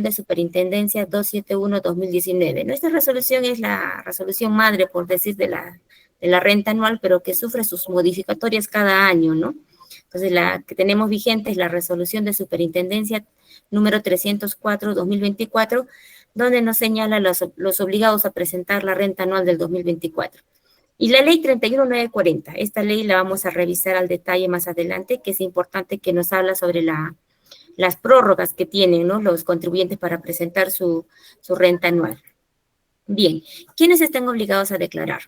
de Superintendencia 271-2019. Nuestra resolución es la resolución madre, por decir, de la renta anual, pero que sufre sus modificatorias cada año, ¿no? Entonces, la que tenemos vigente es la resolución de Superintendencia número 304-2024, donde nos señala los obligados a presentar la renta anual del 2024. Y la ley 31940, esta ley la vamos a revisar al detalle más adelante, que es importante, que nos habla sobre las prórrogas que tienen, ¿no?, los contribuyentes para presentar su renta anual. Bien, ¿quiénes están obligados a declarar?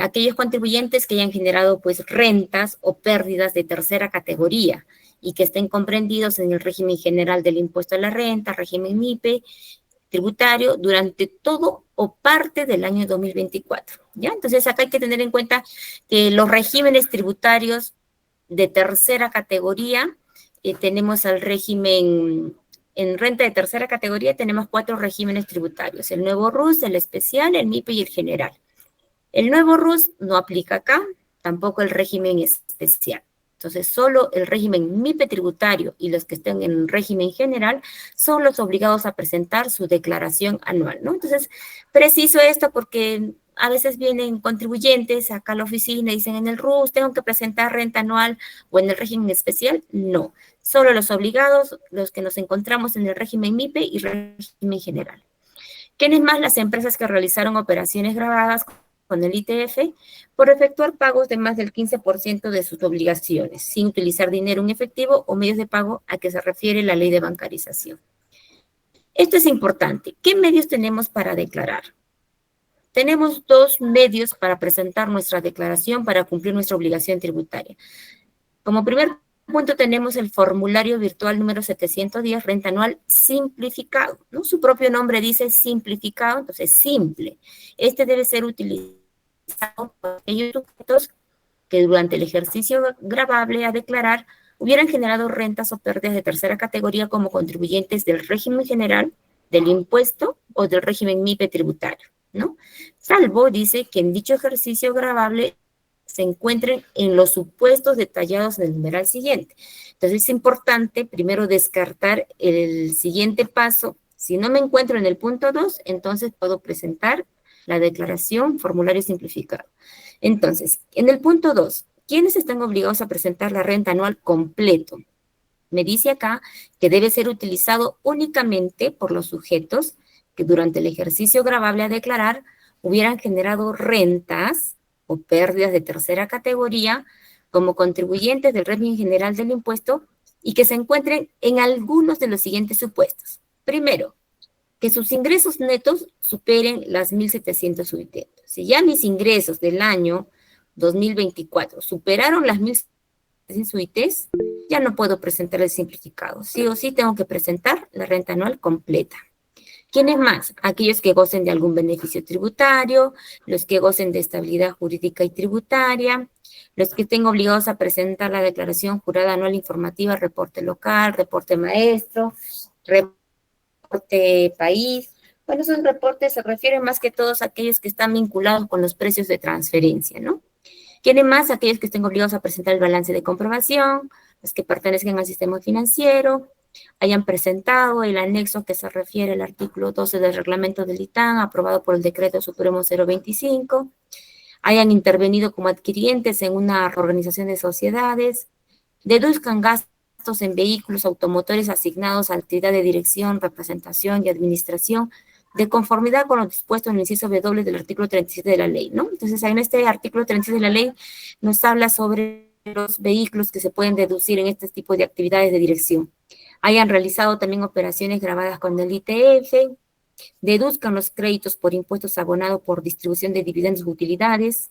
Aquellos contribuyentes que hayan generado, pues, rentas o pérdidas de tercera categoría y que estén comprendidos en el régimen general del impuesto a la renta, régimen MIPE, tributario, durante todo o parte del año 2024, ¿ya? Entonces, acá hay que tener en cuenta que los regímenes tributarios de tercera categoría, tenemos al régimen, en renta de tercera categoría tenemos 4 regímenes tributarios: el nuevo RUS, el especial, el MIPE y el general. El nuevo RUS no aplica acá, tampoco el régimen especial. Entonces, solo el régimen MIPE tributario y los que estén en régimen general son los obligados a presentar su declaración anual, ¿no? Entonces, preciso esto porque a veces vienen contribuyentes acá a la oficina y dicen: en el RUS tengo que presentar renta anual, o en el régimen especial. No, solo los obligados, los que nos encontramos en el régimen MIPE y régimen general. ¿Quiénes más? Las empresas que realizaron operaciones grabadas con el ITF por efectuar pagos de más del 15% de sus obligaciones, sin utilizar dinero en efectivo o medios de pago a que se refiere la ley de bancarización. Esto es importante. ¿Qué medios tenemos para declarar? Tenemos 2 medios para presentar nuestra declaración para cumplir nuestra obligación tributaria. Como primer punto tenemos el formulario virtual número 710, renta anual simplificado, ¿no? Su propio nombre dice simplificado, entonces simple. Este debe ser utilizado por aquellos sujetos que durante el ejercicio gravable a declarar hubieran generado rentas o pérdidas de tercera categoría como contribuyentes del régimen general, del impuesto o del régimen MIPE tributario, ¿no? Salvo, dice, que en dicho ejercicio gravable se encuentren en los supuestos detallados en el numeral siguiente. Entonces, es importante primero descartar el siguiente paso. Si no me encuentro en el punto 2, entonces puedo presentar la declaración formulario simplificado. Entonces, en el punto 2, ¿quiénes están obligados a presentar la renta anual completo? Me dice acá que debe ser utilizado únicamente por los sujetos que durante el ejercicio gravable a declarar hubieran generado rentas o pérdidas de tercera categoría como contribuyentes del régimen general del impuesto y que se encuentren en algunos de los siguientes supuestos. Primero, que sus ingresos netos superen las 1.700 UIT. Si ya mis ingresos del año 2024 superaron las 1.700 UITs, ya no puedo presentar el simplificado. Sí o sí tengo que presentar la renta anual completa. ¿Quiénes más? Aquellos que gocen de algún beneficio tributario, los que gocen de estabilidad jurídica y tributaria, los que estén obligados a presentar la declaración jurada anual informativa, reporte local, reporte maestro, reporte país. Bueno, esos reportes se refieren más que todos a aquellos que están vinculados con los precios de transferencia, ¿no? ¿Quiénes más? Aquellos que estén obligados a presentar el balance de comprobación, los que pertenezcan al sistema financiero, hayan presentado el anexo que se refiere al artículo 12 del reglamento del ITAN, aprobado por el decreto supremo 025, hayan intervenido como adquirientes en una organización de sociedades, deduzcan gastos en vehículos automotores asignados a actividad de dirección, representación y administración, de conformidad con lo dispuesto en el inciso W del artículo 37 de la ley, ¿no? Entonces, en este artículo 37 de la ley nos habla sobre los vehículos que se pueden deducir en este tipo de actividades de dirección. Hayan realizado también operaciones grabadas con el ITF, deduzcan los créditos por impuestos abonados por distribución de dividendos y utilidades,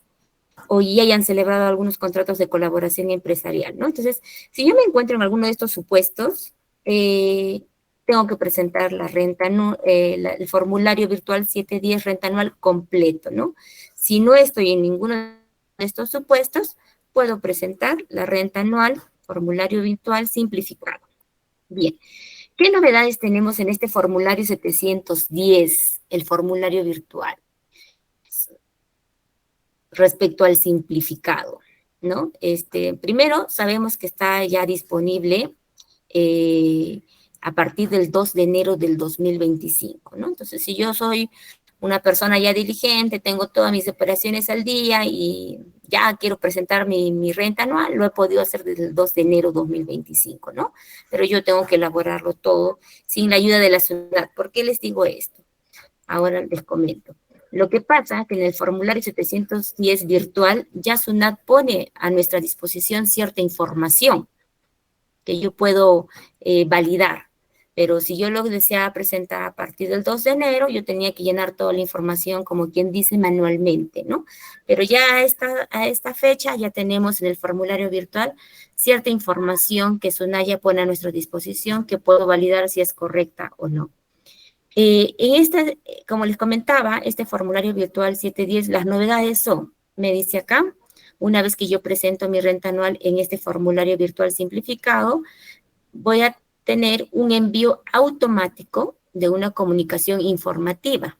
o y hayan celebrado algunos contratos de colaboración empresarial, ¿no? Entonces, si yo me encuentro en alguno de estos supuestos, tengo que presentar la renta, el formulario virtual 710 renta anual completo, ¿no? Si no estoy en ninguno de estos supuestos, puedo presentar la renta anual, formulario virtual simplificado. Bien, ¿qué novedades tenemos en este formulario 710, el formulario virtual, respecto al simplificado, ¿no? Primero, sabemos que está ya disponible a partir del 2 de enero del 2025, ¿no? Entonces, si yo soy una persona ya diligente, tengo todas mis operaciones al día y ya quiero presentar mi renta anual, lo he podido hacer desde el 2 de enero 2025, ¿no? Pero yo tengo que elaborarlo todo sin la ayuda de la SUNAT. ¿Por qué les digo esto? Ahora les comento. Lo que pasa es que en el formulario 710 virtual ya SUNAT pone a nuestra disposición cierta información que yo puedo validar. Pero si yo lo deseaba presentar a partir del 2 de enero, yo tenía que llenar toda la información, como quien dice, manualmente, ¿no? Pero ya a esta fecha ya tenemos en el formulario virtual cierta información que SUNAT pone a nuestra disposición que puedo validar si es correcta o no. Como les comentaba, este formulario virtual 710, las novedades son, me dice acá, una vez que yo presento mi renta anual en este formulario virtual simplificado, voy a tener un envío automático de una comunicación informativa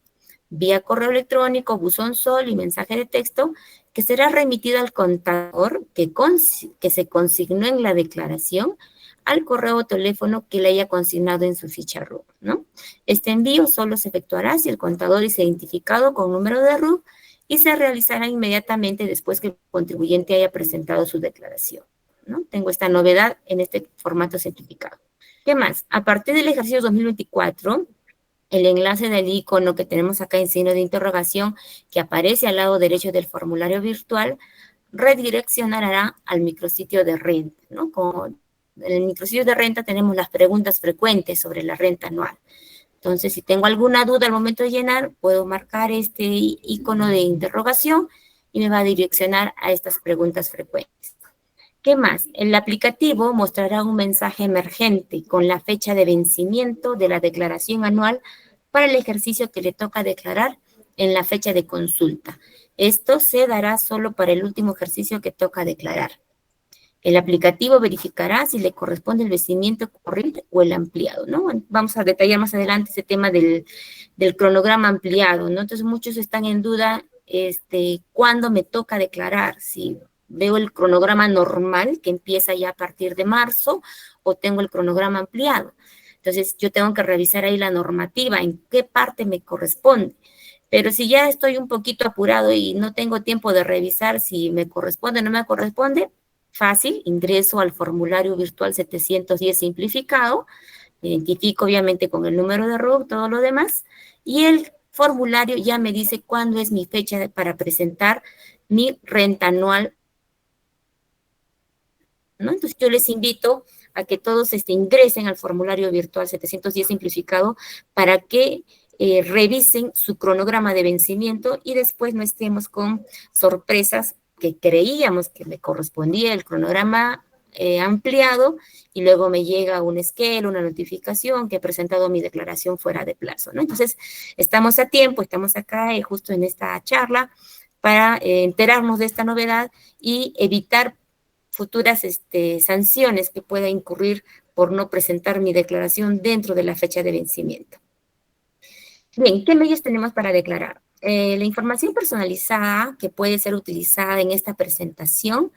vía correo electrónico, buzón SOL y mensaje de texto que será remitido al contador que se consignó en la declaración al correo o teléfono que le haya consignado en su ficha RUT, ¿no? Este envío solo se efectuará si el contador es identificado con número de RUT y se realizará inmediatamente después que el contribuyente haya presentado su declaración, ¿no? Tengo esta novedad en este formato simplificado. ¿Qué más? A partir del ejercicio 2024, el enlace del icono que tenemos acá en signo de interrogación que aparece al lado derecho del formulario virtual redireccionará al micrositio de renta, ¿no? Como en el micrositio de renta tenemos las preguntas frecuentes sobre la renta anual. Entonces, si tengo alguna duda al momento de llenar, puedo marcar este icono de interrogación y me va a direccionar a estas preguntas frecuentes. ¿Qué más? El aplicativo mostrará un mensaje emergente con la fecha de vencimiento de la declaración anual para el ejercicio que le toca declarar en la fecha de consulta. Esto se dará solo para el último ejercicio que toca declarar. El aplicativo verificará si le corresponde el vencimiento corriente o el ampliado, ¿no? Vamos a detallar más adelante ese tema del cronograma ampliado, ¿no? Entonces, muchos están en duda, ¿cuándo me toca declarar? Si veo el cronograma normal, que empieza ya a partir de marzo, o tengo el cronograma ampliado. Entonces, yo tengo que revisar ahí la normativa, en qué parte me corresponde. Pero si ya estoy un poquito apurado y no tengo tiempo de revisar si me corresponde o no me corresponde, fácil, ingreso al formulario virtual 710 simplificado, identifico obviamente con el número de RUT, todo lo demás, y el formulario ya me dice cuándo es mi fecha para presentar mi renta anual, ¿no? Entonces yo les invito a que todos ingresen al formulario virtual 710 simplificado para que revisen su cronograma de vencimiento y después no estemos con sorpresas que creíamos que me correspondía el cronograma ampliado y luego me llega un esquema, una notificación que he presentado mi declaración fuera de plazo, ¿no? Entonces, estamos a tiempo, estamos acá justo en esta charla para enterarnos de esta novedad y evitar futuras sanciones que pueda incurrir por no presentar mi declaración dentro de la fecha de vencimiento. Bien, ¿qué medios tenemos para declarar? La información personalizada que puede ser utilizada en esta presentación,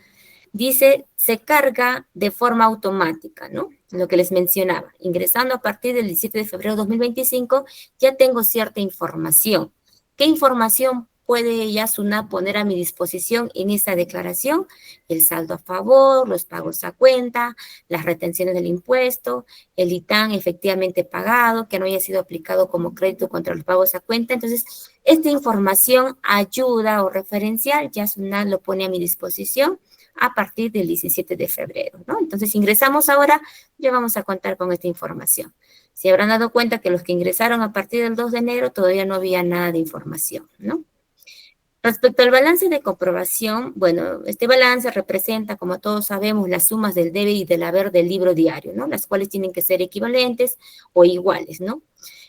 dice, se carga de forma automática, ¿no? Lo que les mencionaba. Ingresando a partir del 17 de febrero de 2025, ya tengo cierta información. ¿Qué información puede ya SUNAT poner a mi disposición en esta declaración? El saldo a favor, los pagos a cuenta, las retenciones del impuesto, el ITAN efectivamente pagado, que no haya sido aplicado como crédito contra los pagos a cuenta. Entonces, esta información, ayuda o referencial, ya SUNAT lo pone a mi disposición a partir del 17 de febrero, ¿no? Entonces, ingresamos ahora, ya vamos a contar con esta información. Se habrán dado cuenta que los que ingresaron a partir del 2 de enero todavía no había nada de información, ¿no? Respecto al balance de comprobación, bueno, este balance representa, como todos sabemos, las sumas del debe y del haber del libro diario, ¿no? Las cuales tienen que ser equivalentes o iguales, ¿no?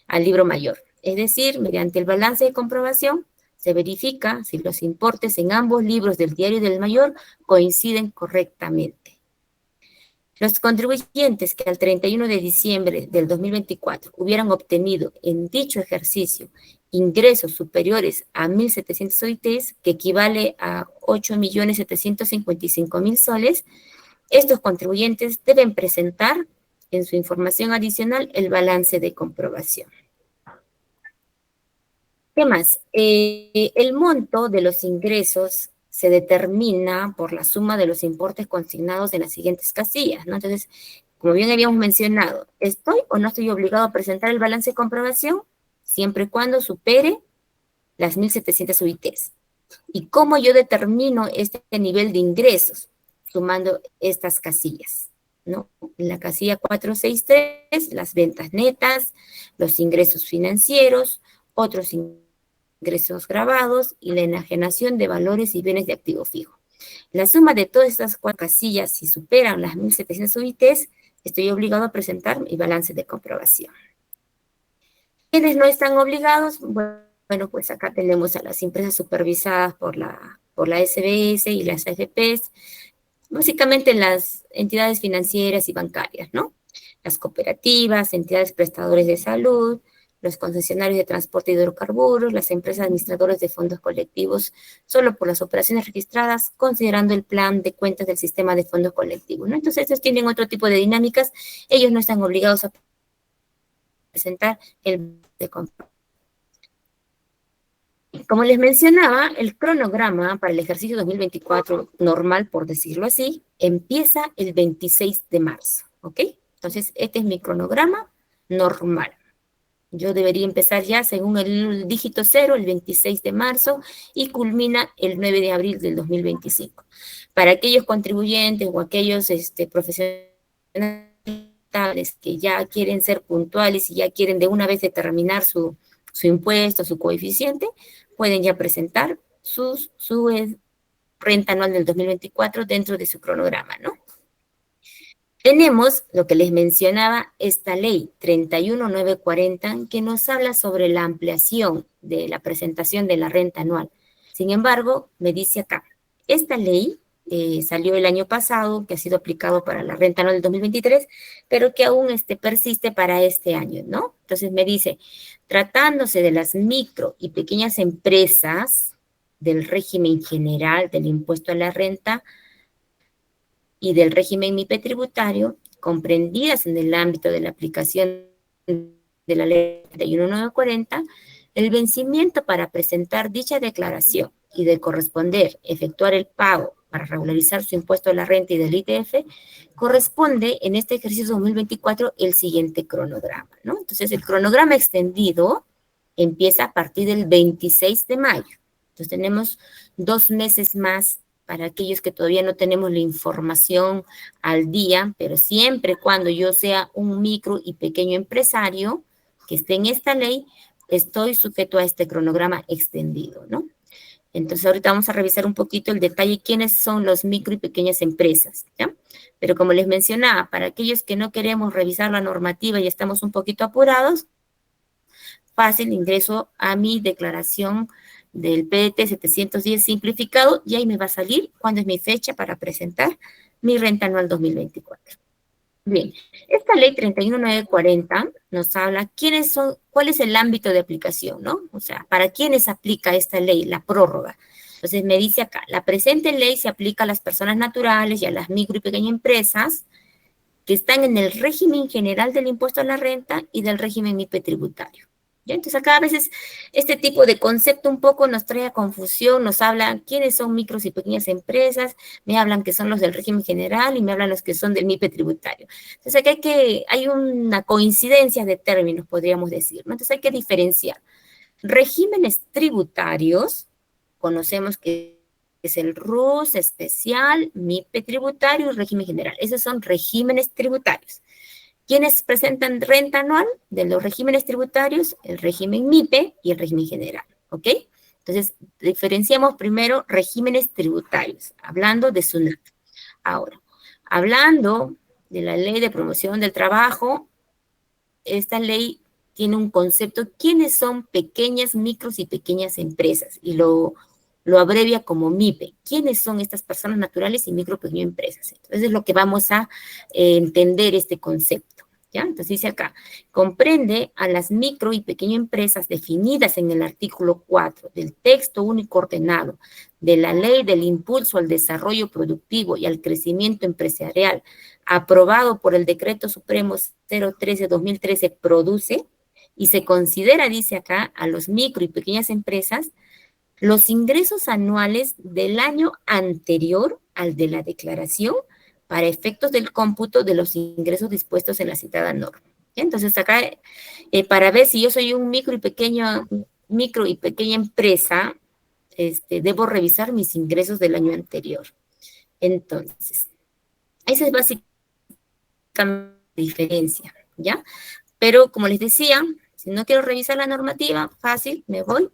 Al libro mayor. Es decir, mediante el balance de comprobación, se verifica si los importes en ambos libros del diario y del mayor coinciden correctamente. Los contribuyentes que al 31 de diciembre del 2024 hubieran obtenido en dicho ejercicio ingresos superiores a 1.700 OITs, que equivale a 8.755.000 soles, estos contribuyentes deben presentar en su información adicional el balance de comprobación. ¿Qué más? El monto de los ingresos se determina por la suma de los importes consignados en las siguientes casillas, ¿no? Entonces, como bien habíamos mencionado, ¿estoy o no estoy obligado a presentar el balance de comprobación? Siempre y cuando supere las 1.700 UITs. ¿Y cómo yo determino este nivel de ingresos? Sumando estas casillas, ¿no? En la casilla 463, las ventas netas, los ingresos financieros, otros ingresos grabados y la enajenación de valores y bienes de activo fijo. La suma de todas estas cuatro casillas, si superan las 1.700 UITs, estoy obligado a presentar mi balance de comprobación. ¿Quiénes no están obligados? Bueno, pues acá tenemos a las empresas supervisadas por la SBS y las AFPs, básicamente las entidades financieras y bancarias, ¿no? Las cooperativas, entidades prestadores de salud, los concesionarios de transporte de hidrocarburos, las empresas administradoras de fondos colectivos, solo por las operaciones registradas, considerando el plan de cuentas del sistema de fondos colectivos, ¿no? Entonces, estos tienen otro tipo de dinámicas, ellos no están obligados a presentar el de compra. Como les mencionaba, el cronograma para el ejercicio 2024 normal, por decirlo así, empieza el 26 de marzo, ¿ok? Entonces, este es mi cronograma normal. Yo debería empezar ya según el dígito 0, el 26 de marzo, y culmina el 9 de abril del 2025. Para aquellos contribuyentes o aquellos profesionales que ya quieren ser puntuales y ya quieren de una vez determinar su impuesto, su coeficiente, pueden ya presentar su renta anual del 2024 dentro de su cronograma, ¿no? Tenemos lo que les mencionaba, esta ley 31940, que nos habla sobre la ampliación de la presentación de la renta anual. Sin embargo, me dice acá, esta ley salió el año pasado, que ha sido aplicado para la renta anual del 2023, pero que aún persiste para este año, ¿no? Entonces me dice, tratándose de las micro y pequeñas empresas del régimen general del impuesto a la renta y del régimen MIPE tributario, comprendidas en el ámbito de la aplicación de la ley 31940, el vencimiento para presentar dicha declaración y de corresponder efectuar el pago para regularizar su impuesto a la renta y del ITF, corresponde en este ejercicio 2024 el siguiente cronograma, ¿no? Entonces, el cronograma extendido empieza a partir del 26 de mayo. Entonces, tenemos 2 meses más para aquellos que todavía no tenemos la información al día, pero siempre cuando yo sea un micro y pequeño empresario que esté en esta ley, estoy sujeto a este cronograma extendido, ¿no? Entonces, ahorita vamos a revisar un poquito el detalle, quiénes son los micro y pequeñas empresas, ¿ya? Pero como les mencionaba, para aquellos que no queremos revisar la normativa y estamos un poquito apurados, fácil, ingreso a mi declaración del PDT 710 simplificado y ahí me va a salir cuándo es mi fecha para presentar mi renta anual 2024. Bien, esta ley 31940 nos habla cuál es el ámbito de aplicación, ¿no? O sea, ¿para quiénes aplica esta ley, la prórroga? Entonces me dice acá, la presente ley se aplica a las personas naturales y a las micro y pequeñas empresas que están en el régimen general del impuesto a la renta y del régimen MIPE tributario. ¿Ya? Entonces acá a veces este tipo de concepto un poco nos trae a confusión, nos hablan quiénes son micros y pequeñas empresas, me hablan que son los del régimen general y me hablan los que son del MIPE tributario. Entonces acá hay una coincidencia de términos, podríamos decir, ¿no? Entonces hay que diferenciar. Regímenes tributarios, conocemos que es el RUS especial, MIPE tributario y régimen general. Esos son regímenes tributarios. ¿Quiénes presentan renta anual? De los regímenes tributarios, el régimen MIPE y el régimen general, ¿ok? Entonces, diferenciamos primero regímenes tributarios, hablando de SUNAT. Ahora, hablando de la Ley de Promoción del Trabajo, esta ley tiene un concepto, ¿quiénes son pequeñas, micros y pequeñas empresas? Y lo abrevia como MIPE. ¿Quiénes son estas personas naturales y micro, pequeñas empresas? Entonces, es lo que vamos a entender este concepto. ¿Ya? Entonces dice acá, comprende a las micro y pequeñas empresas definidas en el artículo 4 del texto único ordenado de la Ley del Impulso al Desarrollo Productivo y al Crecimiento Empresarial, aprobado por el Decreto Supremo 013-2013, produce, y se considera, dice acá, a los micro y pequeñas empresas, los ingresos anuales del año anterior al de la declaración para efectos del cómputo de los ingresos dispuestos en la citada norma. Entonces acá, para ver si yo soy un micro y pequeña empresa, debo revisar mis ingresos del año anterior. Entonces, esa es básicamente la diferencia, ¿ya? Pero como les decía, si no quiero revisar la normativa, fácil, me voy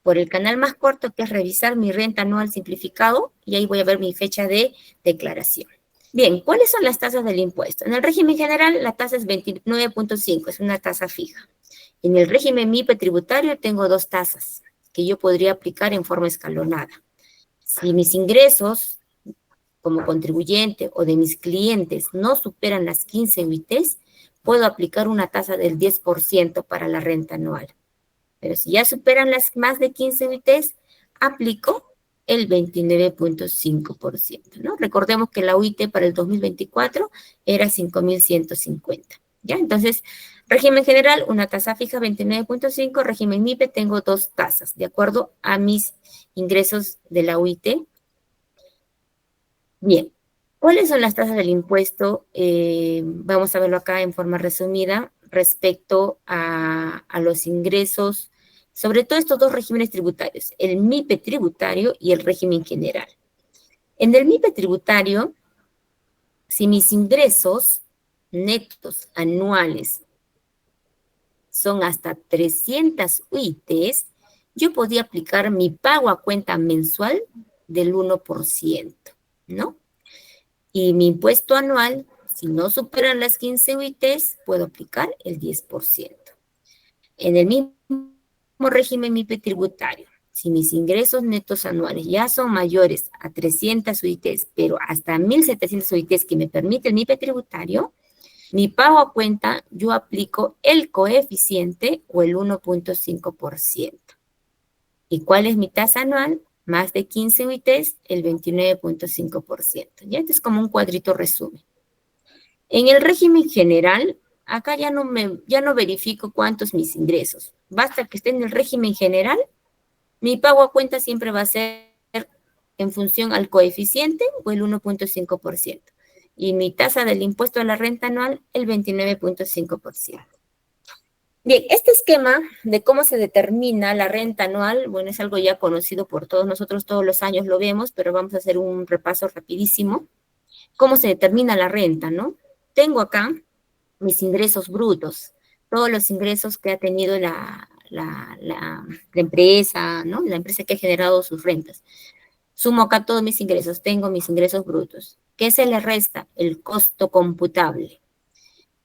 por el canal más corto, que es revisar mi renta anual simplificado, y ahí voy a ver mi fecha de declaración. Bien, ¿cuáles son las tasas del impuesto? En el régimen general, la tasa es 29.5, es una tasa fija. En el régimen MIPE tributario tengo dos tasas que yo podría aplicar en forma escalonada. Si mis ingresos como contribuyente o de mis clientes no superan las 15 UITs, puedo aplicar una tasa del 10% para la renta anual. Pero si ya superan las más de 15 UITs, aplico el 29.5%, ¿no? Recordemos que la UIT para el 2024 era 5.150, ¿ya? Entonces, régimen general, una tasa fija 29.5, régimen MIPE tengo dos tasas, de acuerdo a mis ingresos de la UIT. Bien, ¿cuáles son las tasas del impuesto? Vamos a verlo acá en forma resumida respecto a los ingresos, sobre todo estos dos regímenes tributarios, el MIPE tributario y el régimen general. En el MIPE tributario, si mis ingresos netos anuales son hasta 300 UITs, yo podía aplicar mi pago a cuenta mensual del 1%, ¿no? Y mi impuesto anual, si no superan las 15 UITs, puedo aplicar el 10%. En el mismo régimen MIPE tributario, si mis ingresos netos anuales ya son mayores a 300 UITs, pero hasta 1.700 UITs que me permite el MIPE tributario, mi pago a cuenta, yo aplico el coeficiente o el 1.5%. ¿Y cuál es mi tasa anual? Más de 15 UITs, el 29.5%. Ya, este es como un cuadrito resumen. En el régimen general, acá ya no verifico cuántos mis ingresos. Basta que esté en el régimen general, mi pago a cuenta siempre va a ser en función al coeficiente o el 1.5%. Y mi tasa del impuesto a la renta anual, el 29.5%. Bien, este esquema de cómo se determina la renta anual, bueno, es algo ya conocido por todos nosotros, todos los años lo vemos, pero vamos a hacer un repaso rapidísimo. ¿Cómo se determina la renta, no? Tengo acá mis ingresos brutos, todos los ingresos que ha tenido la empresa, ¿no? La empresa que ha generado sus rentas. Sumo acá todos mis ingresos, tengo mis ingresos brutos. ¿Qué se le resta? El costo computable.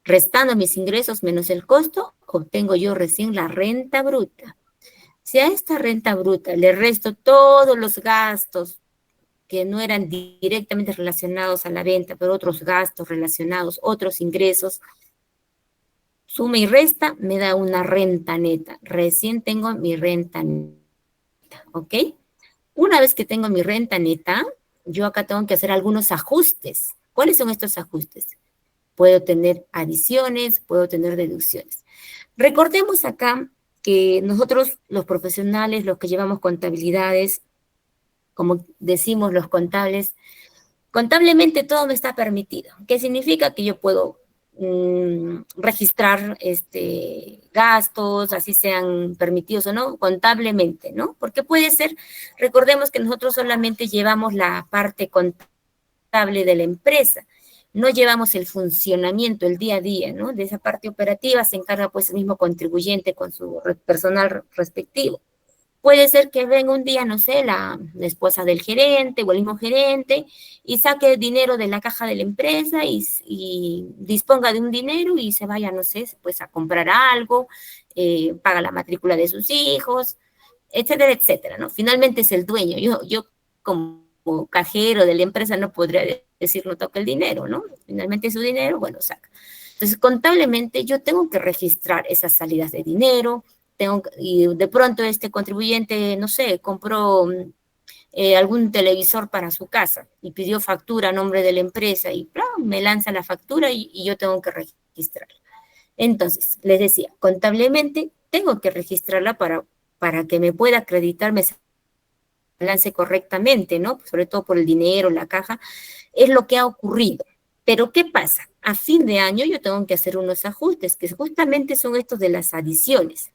Restando mis ingresos menos el costo, obtengo yo recién la renta bruta. Si a esta renta bruta le resto todos los gastos que no eran directamente relacionados a la venta, pero otros gastos relacionados, otros ingresos, suma y resta, me da una renta neta. Recién tengo mi renta neta, ¿ok? Una vez que tengo mi renta neta, yo acá tengo que hacer algunos ajustes. ¿Cuáles son estos ajustes? Puedo tener adiciones, puedo tener deducciones. Recordemos acá que nosotros, los profesionales, los que llevamos contabilidades, como decimos los contables, contablemente todo me está permitido. ¿Qué significa? Que yo puedo registrar gastos, así sean permitidos o no, contablemente, ¿no? Porque puede ser, recordemos que nosotros solamente llevamos la parte contable de la empresa, no llevamos el funcionamiento, el día a día, ¿no? De esa parte operativa se encarga pues el mismo contribuyente con su personal respectivo. Puede ser que venga un día, no sé, la esposa del gerente o el mismo gerente y saque dinero de la caja de la empresa y disponga de un dinero y se vaya, no sé, pues a comprar algo, paga la matrícula de sus hijos, etcétera, etcétera, ¿no? Finalmente es el dueño. Yo como cajero de la empresa no podría decir no toca el dinero, ¿no? Finalmente es su dinero, bueno, saca. Entonces, contablemente yo tengo que registrar esas salidas de dinero, y de pronto este contribuyente, no sé, compró algún televisor para su casa y pidió factura a nombre de la empresa y ¡plá! Me lanza la factura y yo tengo que registrarla. Entonces, les decía, contablemente tengo que registrarla para que me pueda acreditar, me balance correctamente, ¿no? Sobre todo por el dinero, la caja, es lo que ha ocurrido. Pero ¿qué pasa? A fin de año yo tengo que hacer unos ajustes, que justamente son estos de las adiciones.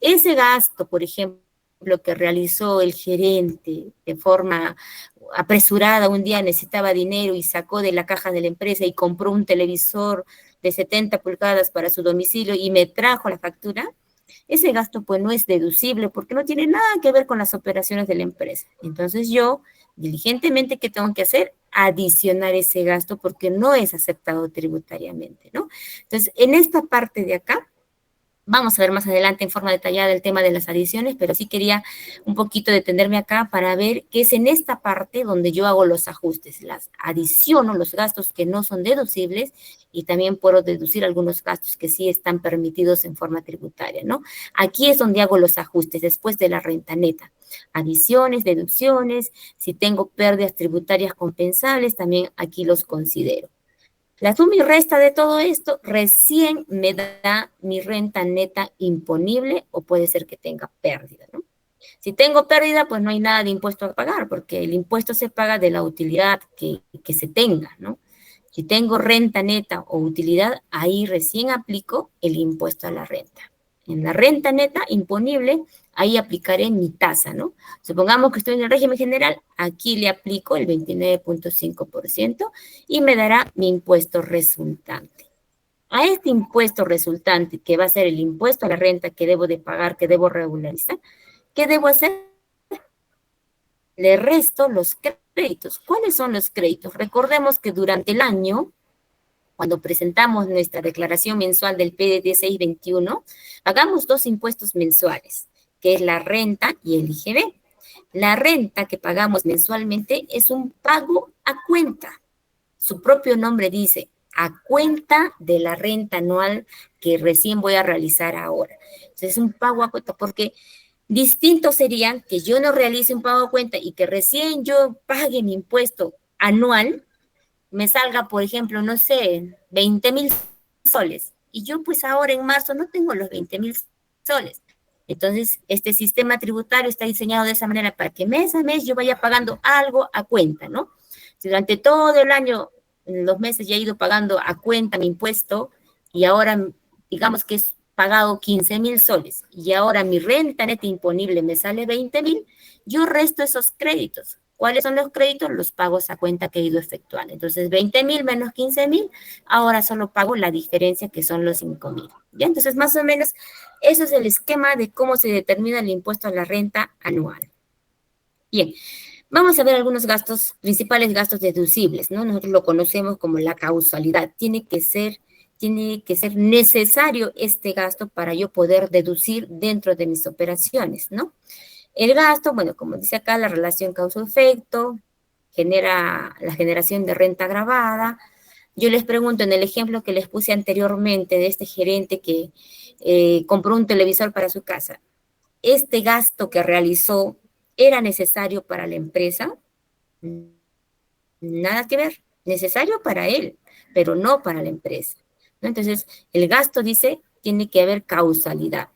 Ese gasto, por ejemplo, que realizó el gerente de forma apresurada, un día necesitaba dinero y sacó de la caja de la empresa y compró un televisor de 70 pulgadas para su domicilio y me trajo la factura, ese gasto pues no es deducible porque no tiene nada que ver con las operaciones de la empresa. Entonces yo, diligentemente, ¿qué tengo que hacer? Adicionar ese gasto porque no es aceptado tributariamente, ¿no? Entonces, en esta parte de acá, vamos a ver más adelante en forma detallada el tema de las adiciones, pero sí quería un poquito detenerme acá para ver qué es en esta parte donde yo hago los ajustes, las adiciono los gastos que no son deducibles y también puedo deducir algunos gastos que sí están permitidos en forma tributaria, ¿no? Aquí es donde hago los ajustes después de la renta neta. Adiciones, deducciones, si tengo pérdidas tributarias compensables, también aquí los considero. La suma y resta de todo esto recién me da mi renta neta imponible o puede ser que tenga pérdida, ¿no? Si tengo pérdida, pues no hay nada de impuesto a pagar porque el impuesto se paga de la utilidad que se tenga, ¿no? Si tengo renta neta o utilidad, ahí recién aplico el impuesto a la renta. En la renta neta imponible, ahí aplicaré mi tasa, ¿no? Supongamos que estoy en el régimen general, aquí le aplico el 29.5% y me dará mi impuesto resultante. A este impuesto resultante, que va a ser el impuesto a la renta que debo de pagar, que debo regularizar, ¿qué debo hacer? Le resto los créditos. ¿Cuáles son los créditos? Recordemos que durante el año, cuando presentamos nuestra declaración mensual del PDD 621, pagamos dos impuestos mensuales, que es la renta y el IGB. La renta que pagamos mensualmente es un pago a cuenta. Su propio nombre dice, a cuenta de la renta anual que recién voy a realizar ahora. Entonces es un pago a cuenta porque distinto sería que yo no realice un pago a cuenta y que recién yo pague mi impuesto anual, me salga, por ejemplo, no sé, 20.000 soles. Y yo pues ahora en marzo no tengo los 20.000 soles. Entonces, este sistema tributario está diseñado de esa manera para que mes a mes yo vaya pagando algo a cuenta, ¿no? Si durante todo el año, en los meses ya he ido pagando a cuenta mi impuesto y ahora, digamos que es pagado 15.000 soles y ahora mi renta neta imponible me sale 20.000, yo resto esos créditos. ¿Cuáles son los créditos? Los pagos a cuenta que he ido efectuando. Entonces, 20.000 menos 15.000, ahora solo pago la diferencia que son los 5.000. ¿Ya? Entonces, más o menos, eso es el esquema de cómo se determina el impuesto a la renta anual. Bien, vamos a ver algunos gastos, principales gastos deducibles, ¿no? Nosotros lo conocemos como la causalidad. Tiene que ser necesario este gasto para yo poder deducir dentro de mis operaciones, ¿no? El gasto, bueno, como dice acá, la relación causa-efecto, genera la generación de renta agravada. Yo les pregunto, en el ejemplo que les puse anteriormente de este gerente que compró un televisor para su casa, ¿este gasto que realizó era necesario para la empresa? Nada que ver, necesario para él, pero no para la empresa, ¿no? Entonces, el gasto dice, tiene que haber causalidad.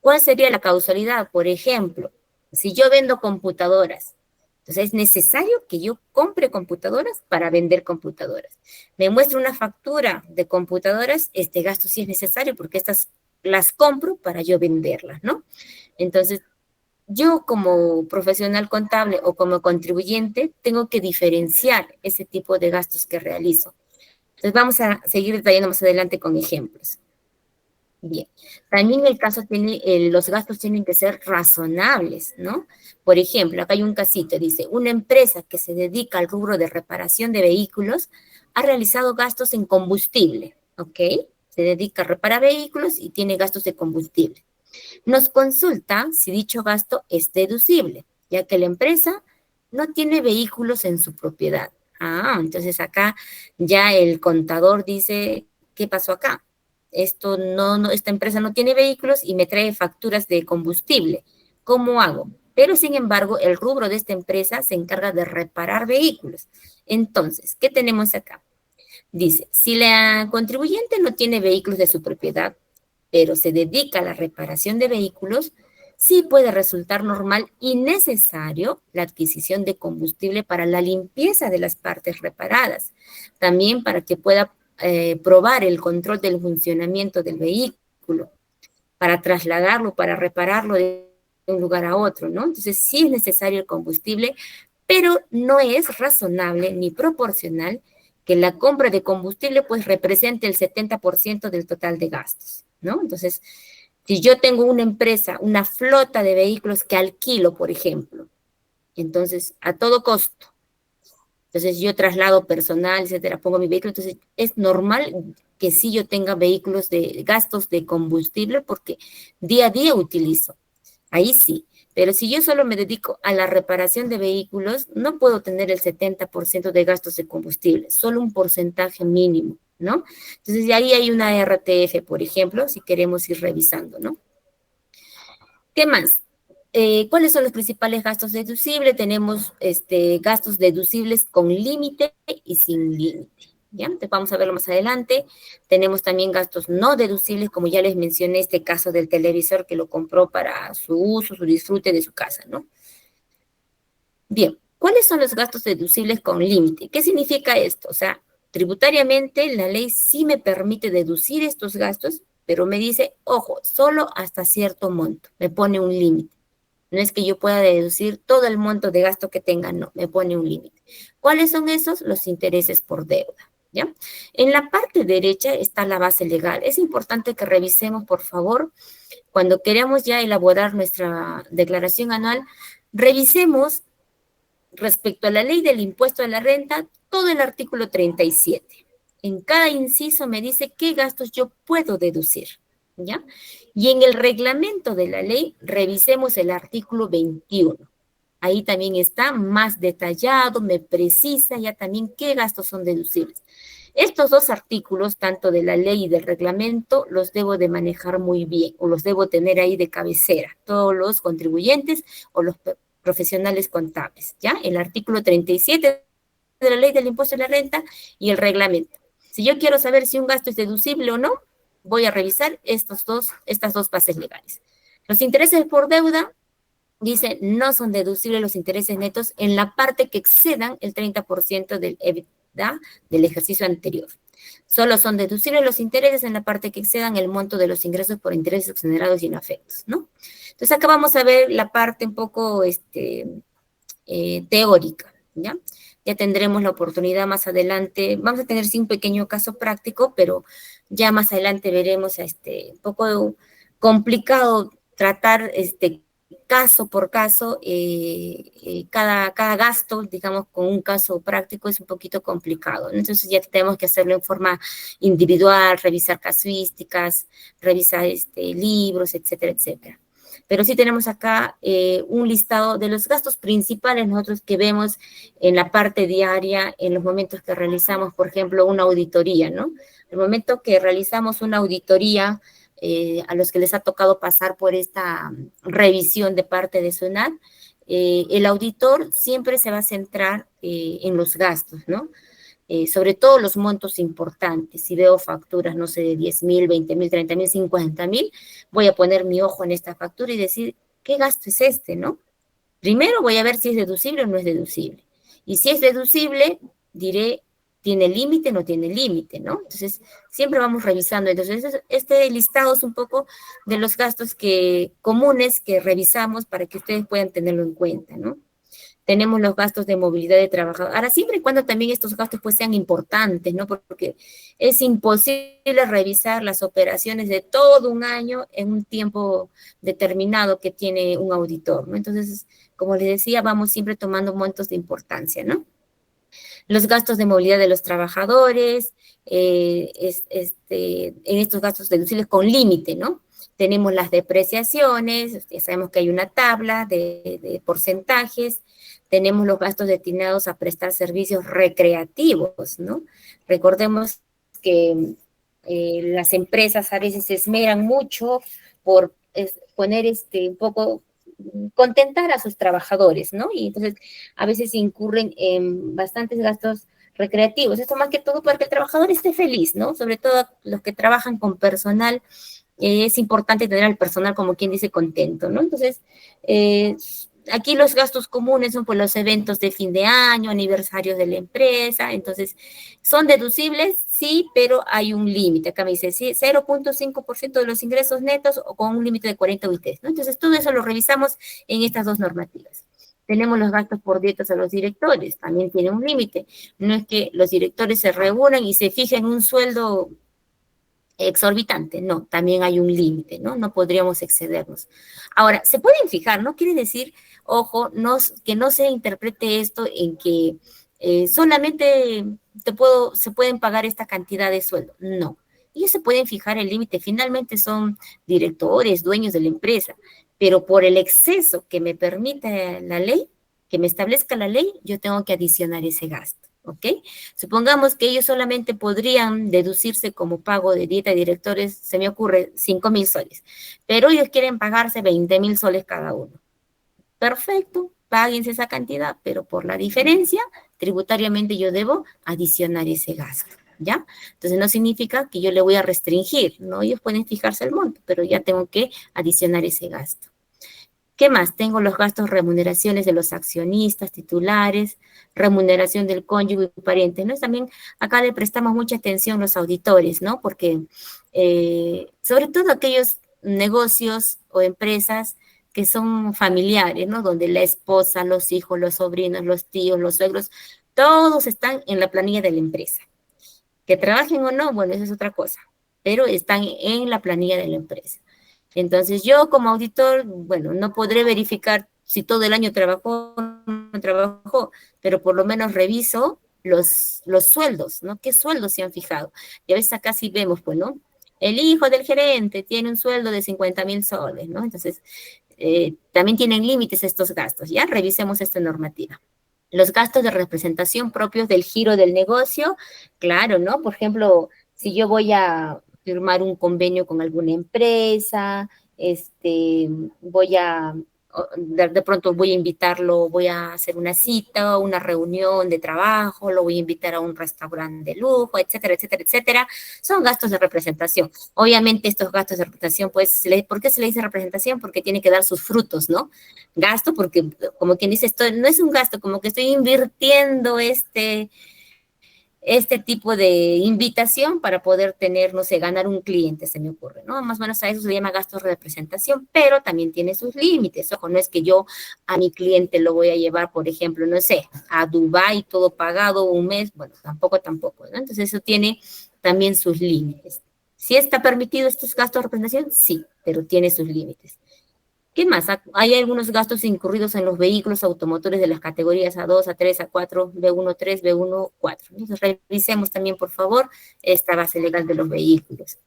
¿Cuál sería la causalidad? Por ejemplo, si yo vendo computadoras, entonces es necesario que yo compre computadoras para vender computadoras. Me muestra una factura de computadoras, este gasto sí es necesario porque estas las compro para yo venderlas, ¿no? Entonces, yo como profesional contable o como contribuyente tengo que diferenciar ese tipo de gastos que realizo. Entonces vamos a seguir detallando más adelante con ejemplos. Bien, también el caso tiene, los gastos tienen que ser razonables, ¿no? Por ejemplo, acá hay un casito, dice, una empresa que se dedica al rubro de reparación de vehículos ha realizado gastos en combustible, ¿ok? Se dedica a reparar vehículos y tiene gastos de combustible. Nos consulta si dicho gasto es deducible, ya que la empresa no tiene vehículos en su propiedad. Ah, entonces acá ya el contador dice ¿qué pasó acá? Esta empresa no tiene vehículos y me trae facturas de combustible. ¿Cómo hago? Pero, sin embargo, el rubro de esta empresa se encarga de reparar vehículos. Entonces, ¿qué tenemos acá? Dice, si la contribuyente no tiene vehículos de su propiedad, pero se dedica a la reparación de vehículos, sí puede resultar normal y necesario la adquisición de combustible para la limpieza de las partes reparadas, también para que pueda probar el control del funcionamiento del vehículo, para trasladarlo, para repararlo de un lugar a otro, ¿no? Entonces sí es necesario el combustible, pero no es razonable ni proporcional que la compra de combustible pues represente el 70% del total de gastos, ¿no? Entonces, si yo tengo una empresa, una flota de vehículos que alquilo, por ejemplo, entonces a todo costo, entonces yo traslado personal, etcétera, pongo mi vehículo, entonces es normal que sí yo tenga vehículos de gastos de combustible porque día a día utilizo. Ahí sí. Pero si yo solo me dedico a la reparación de vehículos, no puedo tener el 70% de gastos de combustible, solo un porcentaje mínimo, ¿no? Entonces, de ahí hay una RTF, por ejemplo, si queremos ir revisando, ¿no? ¿Qué más? ¿Cuáles son los principales gastos deducibles? Tenemos gastos deducibles con límite y sin límite. ¿Ya? Entonces vamos a verlo más adelante. Tenemos también gastos no deducibles, como ya les mencioné, este caso del televisor que lo compró para su uso, su disfrute de su casa, ¿no? Bien, ¿cuáles son los gastos deducibles con límite? ¿Qué significa esto? O sea, tributariamente la ley sí me permite deducir estos gastos, pero me dice, ojo, solo hasta cierto monto, me pone un límite. No es que yo pueda deducir todo el monto de gasto que tenga, no, me pone un límite. ¿Cuáles son esos? Los intereses por deuda, ¿ya? En la parte derecha está la base legal. Es importante que revisemos, por favor, cuando queramos ya elaborar nuestra declaración anual, revisemos respecto a la ley del impuesto a la renta, todo el artículo 37. En cada inciso me dice qué gastos yo puedo deducir, ¿ya? Y en el reglamento de la ley, revisemos el artículo 21. Ahí también está más detallado, me precisa ya también qué gastos son deducibles. Estos dos artículos, tanto de la ley y del reglamento, los debo de manejar muy bien, o los debo tener ahí de cabecera, todos los contribuyentes o los profesionales contables, ¿ya? El artículo 37 de la ley del impuesto a la renta y el reglamento. Si yo quiero saber si un gasto es deducible o no, voy a revisar estas dos bases legales. Los intereses por deuda, dice, no son deducibles los intereses netos en la parte que excedan el 30% del EBITDA del ejercicio anterior. Solo son deducibles los intereses en la parte que excedan el monto de los ingresos por intereses exonerados y no afectos, ¿no? Entonces acá vamos a ver la parte un poco teórica, ¿ya? Ya tendremos la oportunidad más adelante, vamos a tener sí un pequeño caso práctico, pero ya más adelante veremos un poco complicado tratar caso por caso, cada gasto, digamos, con un caso práctico es un poquito complicado, ¿no? Entonces ya tenemos que hacerlo en forma individual, revisar casuísticas, revisar libros, etcétera, etcétera. Pero sí tenemos acá un listado de los gastos principales nosotros que vemos en la parte diaria, en los momentos que realizamos, por ejemplo, una auditoría, ¿no? El momento que realizamos una auditoría, a los que les ha tocado pasar por esta revisión de parte de SUNAT, el auditor siempre se va a centrar en los gastos, ¿no? Sobre todo los montos importantes. Si veo facturas, no sé, de 10,000, 20,000, 30,000, 50,000, voy a poner mi ojo en esta factura y decir, ¿qué gasto es este, no? Primero voy a ver si es deducible o no es deducible. Y si es deducible, diré, ¿tiene límite o no tiene límite, no? Entonces, siempre vamos revisando. Entonces, este listado es un poco de los gastos comunes que revisamos para que ustedes puedan tenerlo en cuenta, ¿no? Tenemos los gastos de movilidad de trabajadores. Ahora, siempre y cuando también estos gastos pues sean importantes, ¿no? Porque es imposible revisar las operaciones de todo un año en un tiempo determinado que tiene un auditor, ¿no? Entonces, como les decía, vamos siempre tomando montos de importancia, ¿no? Los gastos de movilidad de los trabajadores, en estos gastos deducibles con límite, ¿no? Tenemos las depreciaciones, ya sabemos que hay una tabla de porcentajes, tenemos los gastos destinados a prestar servicios recreativos, ¿no? Recordemos que las empresas a veces se esmeran mucho por poner un poco, contentar a sus trabajadores, ¿no? Y entonces a veces incurren en bastantes gastos recreativos. Esto más que todo para que el trabajador esté feliz, ¿no? Sobre todo los que trabajan con personal, es importante tener al personal, como quien dice, contento, ¿no? Entonces, aquí los gastos comunes son pues los eventos de fin de año, aniversarios de la empresa, entonces, ¿son deducibles? Sí, pero hay un límite. Acá me dice, sí, 0,5% de los ingresos netos o con un límite de 40 UITs, ¿no? Entonces, todo eso lo revisamos en estas dos normativas. Tenemos los gastos por dietas a los directores, también tiene un límite. No es que los directores se reúnan y se fijen un sueldo exorbitante, no, también hay un límite, ¿no? No podríamos excedernos. Ahora, se pueden fijar, no quiere decir, ojo, no, que no se interprete esto en que solamente se pueden pagar esta cantidad de sueldo, no. Ellos se pueden fijar el límite, finalmente son directores, dueños de la empresa, pero por el exceso que me permite la ley, que me establezca la ley, yo tengo que adicionar ese gasto, ¿ok? Supongamos que ellos solamente podrían deducirse como pago de dieta de directores, se me ocurre, 5.000 soles, pero ellos quieren pagarse 20.000 soles cada uno. Perfecto, páguense esa cantidad, pero por la diferencia, tributariamente yo debo adicionar ese gasto, ¿ya? Entonces no significa que yo le voy a restringir, ¿no? Ellos pueden fijarse el monto, pero ya tengo que adicionar ese gasto. ¿Qué más? Tengo los gastos, remuneraciones de los accionistas, titulares, remuneración del cónyuge y parientes, ¿no? También acá le prestamos mucha atención los auditores, ¿no? Porque sobre todo aquellos negocios o empresas que son familiares, ¿no? Donde la esposa, los hijos, los sobrinos, los tíos, los suegros, todos están en la planilla de la empresa. Que trabajen o no, bueno, eso es otra cosa, pero están en la planilla de la empresa. Entonces yo como auditor, bueno, no podré verificar si todo el año trabajó o no trabajó, pero por lo menos reviso los sueldos, ¿no? ¿Qué sueldos se han fijado? Y a veces acá sí vemos, pues, ¿no? El hijo del gerente tiene un sueldo de 50.000 soles, ¿no? Entonces, también tienen límites estos gastos, ¿ya? Revisemos esta normativa. Los gastos de representación propios del giro del negocio, claro, ¿no? Por ejemplo, si yo voy a firmar un convenio con alguna empresa, voy a, de pronto voy a invitarlo, voy a hacer una cita, una reunión de trabajo, lo voy a invitar a un restaurante de lujo, etcétera, etcétera, etcétera. Son gastos de representación. Obviamente estos gastos de representación, pues, ¿por qué se le dice representación? Porque tiene que dar sus frutos, ¿no? Gasto, porque como quien dice, esto no es un gasto, como que estoy invirtiendo este tipo de invitación para poder tener, no sé, ganar un cliente, se me ocurre, ¿no? Más o menos a eso se llama gastos de representación, pero también tiene sus límites. Ojo, no es que yo a mi cliente lo voy a llevar, por ejemplo, no sé, a Dubái, todo pagado un mes, bueno, tampoco, ¿no? Entonces eso tiene también sus límites. ¿Sí está permitido estos gastos de representación? Sí, pero tiene sus límites. ¿Qué más? Hay algunos gastos incurridos en los vehículos automotores de las categorías A2, A3, A4, B1, 3, B1, 4. Entonces, revisemos también, por favor, esta base legal de los vehículos.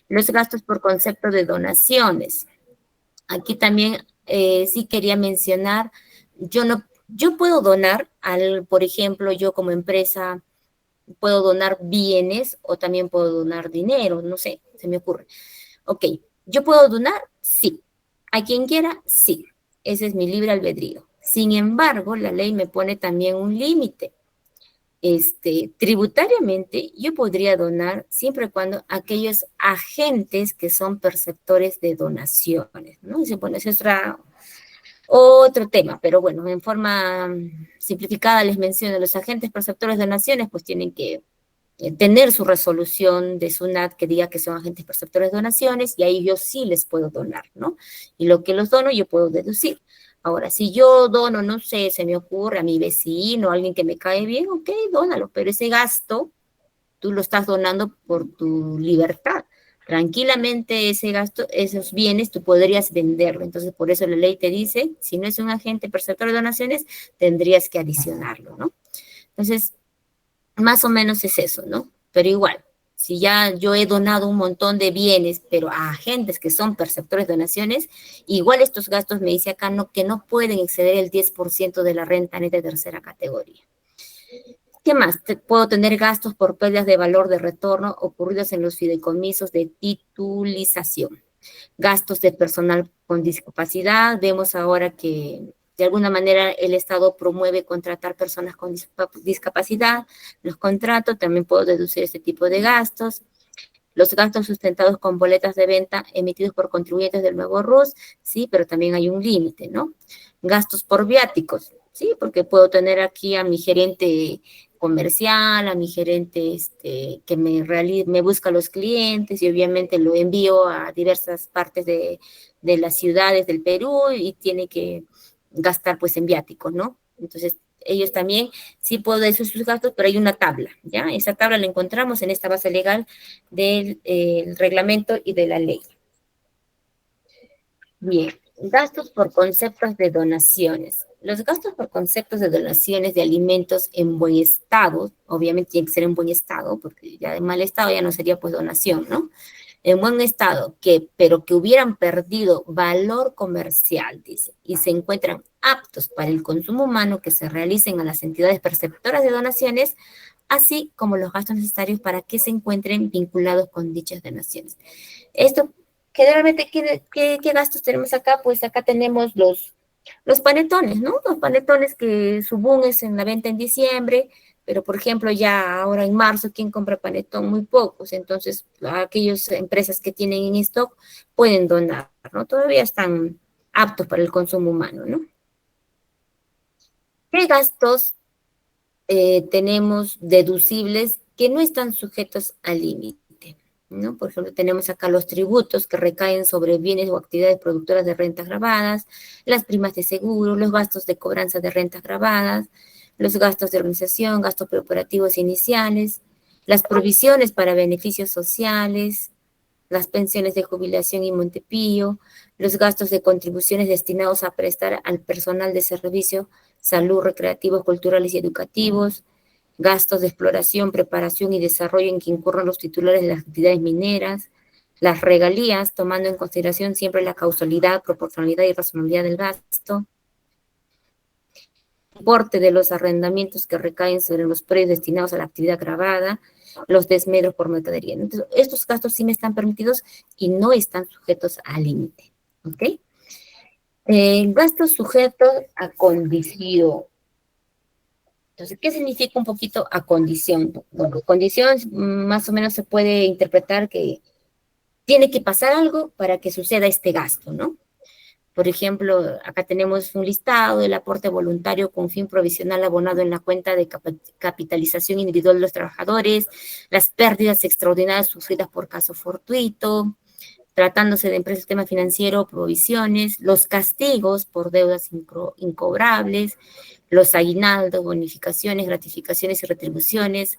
Los gastos por concepto de donaciones. Aquí también sí quería mencionar, yo puedo donar por ejemplo, yo como empresa puedo donar bienes o también puedo donar dinero, no sé, se me ocurre. Ok, ¿yo puedo donar? Sí. ¿A quien quiera? Sí. Ese es mi libre albedrío. Sin embargo, la ley me pone también un límite. Tributariamente, yo podría donar siempre y cuando aquellos agentes que son perceptores de donaciones, ¿no? Y se pone, ese es otro tema, pero bueno, en forma simplificada les menciono, los agentes perceptores de donaciones pues tienen que tener su resolución de SUNAT que diga que son agentes perceptores de donaciones y ahí yo sí les puedo donar, ¿no? Y lo que los dono yo puedo deducir. Ahora, si yo dono, no sé, se me ocurre a mi vecino, a alguien que me cae bien, ok, dónalo, pero ese gasto tú lo estás donando por tu libertad. Tranquilamente ese gasto, esos bienes, tú podrías venderlo. Entonces, por eso la ley te dice, si no es un agente perceptor de donaciones, tendrías que adicionarlo, ¿no? Entonces, más o menos es eso, ¿no? Pero igual, si ya yo he donado un montón de bienes, pero a agentes que son perceptores de donaciones, igual estos gastos me dice acá que no pueden exceder el 10% de la renta neta de tercera categoría. ¿Qué más? Puedo tener gastos por pérdidas de valor de retorno ocurridos en los fideicomisos de titulización. Gastos de personal con discapacidad. Vemos ahora que de alguna manera el Estado promueve contratar personas con discapacidad. Los contrato, también puedo deducir este tipo de gastos. Los gastos sustentados con boletas de venta emitidos por contribuyentes del nuevo RUS, sí, pero también hay un límite, ¿no? Gastos por viáticos, sí, porque puedo tener aquí a mi gerente comercial, a mi gerente que me busca los clientes y obviamente lo envío a diversas partes de las ciudades del Perú y tiene que gastar pues en viáticos, ¿no? Entonces, ellos también sí puedo decir sus gastos, pero hay una tabla, ¿ya? Esa tabla la encontramos en esta base legal del reglamento y de la ley. Bien, gastos por conceptos de donaciones. Los gastos por conceptos de donaciones de alimentos en buen estado, obviamente tiene que ser en buen estado, porque ya de mal estado ya no sería pues donación, ¿no? En buen estado, pero que hubieran perdido valor comercial, dice, y se encuentran aptos para el consumo humano que se realicen a las entidades perceptoras de donaciones, así como los gastos necesarios para que se encuentren vinculados con dichas donaciones. Esto, generalmente, ¿qué gastos tenemos acá? Pues acá tenemos los panetones, ¿no? Los panetones que su boom es en la venta en diciembre, pero por ejemplo ya ahora en marzo, ¿quién compra panetón? Muy pocos, entonces aquellas empresas que tienen en stock pueden donar, ¿no? Todavía están aptos para el consumo humano, ¿no? ¿Qué gastos tenemos deducibles que no están sujetos al límite? ¿No? Por ejemplo, tenemos acá los tributos que recaen sobre bienes o actividades productoras de rentas grabadas, las primas de seguro, los gastos de cobranza de rentas grabadas, los gastos de organización, gastos preparativos iniciales, las provisiones para beneficios sociales, las pensiones de jubilación y Montepío, los gastos de contribuciones destinados a prestar al personal de servicio, salud, recreativos, culturales y educativos, gastos de exploración, preparación y desarrollo en que incurren los titulares de las actividades mineras, las regalías, tomando en consideración siempre la causalidad, proporcionalidad y razonabilidad del gasto, importe de los arrendamientos que recaen sobre los predios destinados a la actividad grabada, los desmedros por mercadería. Entonces, estos gastos sí me están permitidos y no están sujetos al límite. ¿Ok? Gastos sujetos a condición. Entonces, ¿qué significa un poquito a condición? Bueno, condición más o menos se puede interpretar que tiene que pasar algo para que suceda este gasto, ¿no? Por ejemplo, acá tenemos un listado del aporte voluntario con fin provisional abonado en la cuenta de capitalización individual de los trabajadores, las pérdidas extraordinarias sufridas por caso fortuito, tratándose de empresas del sistema financiero, provisiones, los castigos por deudas incobrables, los aguinaldos, bonificaciones, gratificaciones y retribuciones,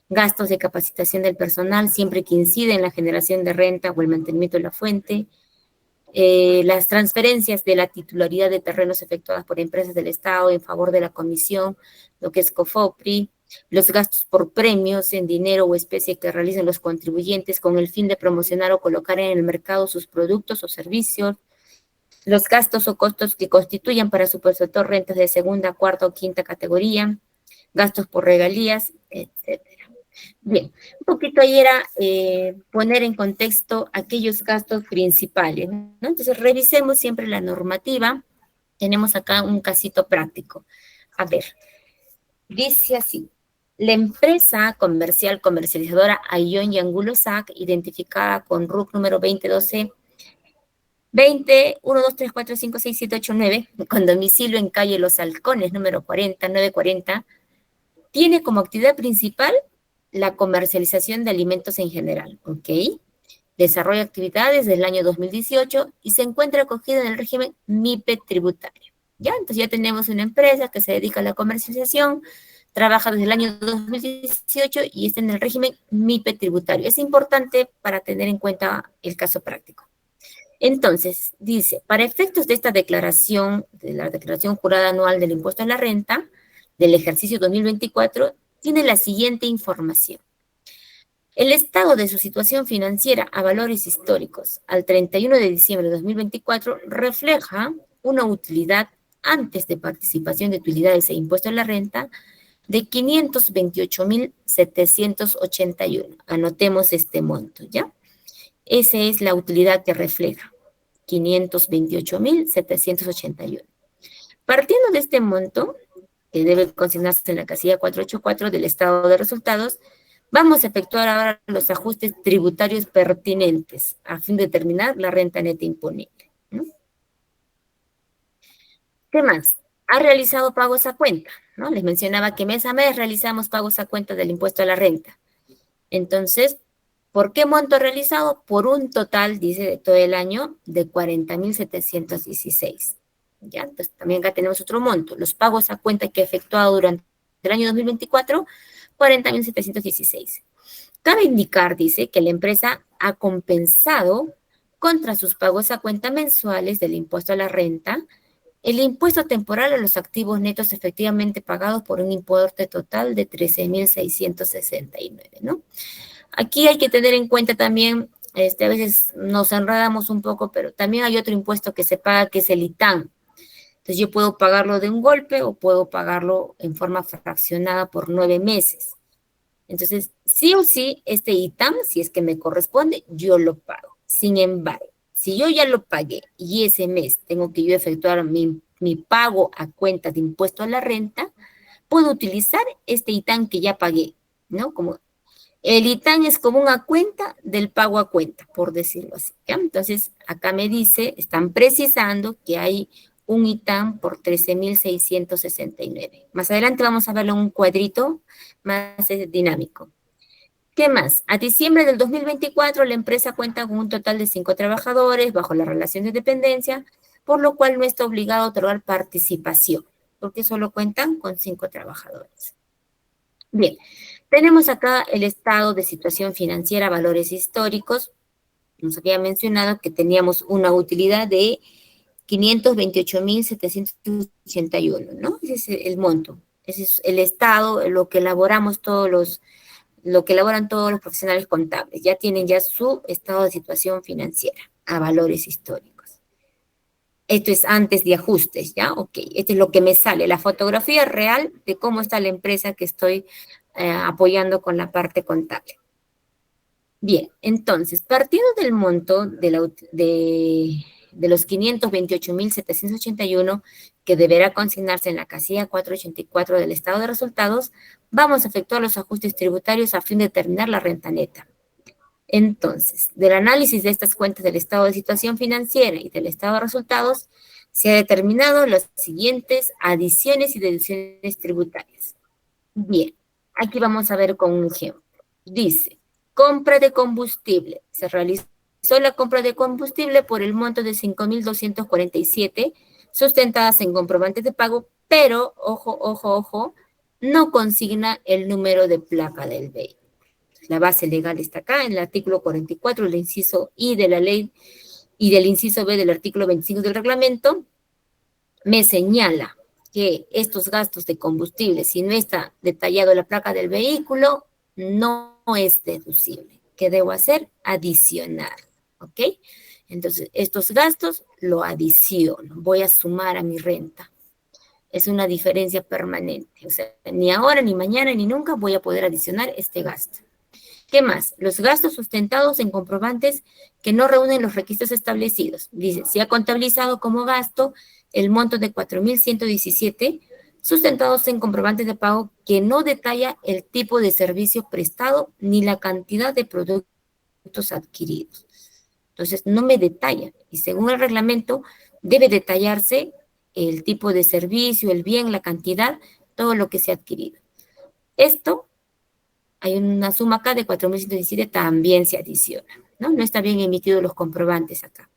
gastos de capacitación del personal siempre que incide en la generación de renta o el mantenimiento de la fuente, las transferencias de la titularidad de terrenos efectuadas por empresas del Estado en favor de la comisión, lo que es COFOPRI, los gastos por premios en dinero o especie que realicen los contribuyentes con el fin de promocionar o colocar en el mercado sus productos o servicios, los gastos o costos que constituyan para su perceptor rentas de segunda, cuarta o quinta categoría, gastos por regalías, etc. Bien, un poquito ahí era poner en contexto aquellos gastos principales, ¿no? Entonces, revisemos siempre la normativa. Tenemos acá un casito práctico. A ver, dice así. La empresa comercial comercializadora Ayón y Angulo SAC, identificada con RUC número 2012 20, 1, 2, 3, 4, 5, 6, 7, 8, 9, con domicilio en calle Los Halcones, número 40, 940, tiene como actividad principal la comercialización de alimentos en general, ¿ok? Desarrolla actividades desde el año 2018 y se encuentra acogida en el régimen MIPE tributario. ¿Ya? Entonces ya tenemos una empresa que se dedica a la comercialización, trabaja desde el año 2018 y está en el régimen MIPE tributario. Es importante para tener en cuenta el caso práctico. Entonces, dice, para efectos de esta declaración, de la declaración jurada anual del impuesto a la renta del ejercicio 2024, tiene la siguiente información. El estado de su situación financiera a valores históricos al 31 de diciembre de 2024 refleja una utilidad antes de participación de utilidades e impuesto a la renta de 528.781. Anotemos este monto, ¿ya? Esa es la utilidad que refleja, 528.781. Partiendo de este monto, que debe consignarse en la casilla 484 del estado de resultados, vamos a efectuar ahora los ajustes tributarios pertinentes a fin de determinar la renta neta imponible, ¿no? ¿Qué más? Ha realizado pagos a cuenta, ¿no? Les mencionaba que mes a mes realizamos pagos a cuenta del impuesto a la renta. Entonces, ¿por qué monto realizado? Por un total, dice, de todo el año, de 40.716. ¿Ya? Entonces, también acá tenemos otro monto. Los pagos a cuenta que he efectuado durante el año 2024, 40.716. Cabe indicar, dice, que la empresa ha compensado contra sus pagos a cuenta mensuales del impuesto a la renta el impuesto temporal a los activos netos efectivamente pagados por un importe total de 13.669, ¿no? Aquí hay que tener en cuenta también, a veces nos enredamos un poco, pero también hay otro impuesto que se paga que es el ITAM. Entonces yo puedo pagarlo de un golpe o puedo pagarlo en forma fraccionada por 9 meses. Entonces, sí o sí, este ITAM, si es que me corresponde, yo lo pago. Sin embargo, si yo ya lo pagué y ese mes tengo que yo efectuar mi pago a cuenta de impuesto a la renta, puedo utilizar este ITAM que ya pagué, ¿no? Como el ITAM es como una cuenta del pago a cuenta, por decirlo así, ¿ya? Entonces, acá me dice, están precisando que hay un ITAM por 13.669. Más adelante vamos a verlo en un cuadrito más dinámico. ¿Qué más? A diciembre del 2024, la empresa cuenta con un total de 5 trabajadores bajo la relación de dependencia, por lo cual no está obligado a otorgar participación, porque solo cuentan con 5 trabajadores. Bien, tenemos acá el estado de situación financiera, valores históricos. Nos había mencionado que teníamos una utilidad de 528.781, ¿no? Ese es el monto. Ese es el estado, lo que elaboran todos los profesionales contables. Ya tienen ya su estado de situación financiera a valores históricos. Esto es antes de ajustes, ¿ya? Ok, esto es lo que me sale, la fotografía real de cómo está la empresa que estoy apoyando con la parte contable. Bien, entonces, partiendo del monto de los 528.781 que deberá consignarse en la casilla 484 del estado de resultados, vamos a efectuar los ajustes tributarios a fin de determinar la renta neta. Entonces, del análisis de estas cuentas del estado de situación financiera y del estado de resultados, se ha determinado las siguientes adiciones y deducciones tributarias. Bien, aquí vamos a ver con un ejemplo. Dice, compra de combustible. Se realizó la compra de combustible por el monto de 5.247, sustentadas en comprobantes de pago, pero, ojo, ojo, ojo, no consigna el número de placa del vehículo. La base legal está acá, en el artículo 44, el inciso I de la ley y del inciso B del artículo 25 del reglamento, me señala que estos gastos de combustible, si no está detallado la placa del vehículo, no es deducible. ¿Qué debo hacer? Adicionar, ¿ok? Entonces, estos gastos lo adiciono, voy a sumar a mi renta. Es una diferencia permanente, o sea, ni ahora, ni mañana, ni nunca voy a poder adicionar este gasto. ¿Qué más? Los gastos sustentados en comprobantes que no reúnen los requisitos establecidos. Dice, se ha contabilizado como gasto el monto de 4.117 sustentados en comprobantes de pago que no detalla el tipo de servicio prestado ni la cantidad de productos adquiridos. Entonces, no me detalla. Y según el reglamento, debe detallarse el tipo de servicio, el bien, la cantidad, todo lo que se ha adquirido. Esto hay una suma acá de 4.117, también se adiciona, ¿no? No está bien emitidos los comprobantes acá.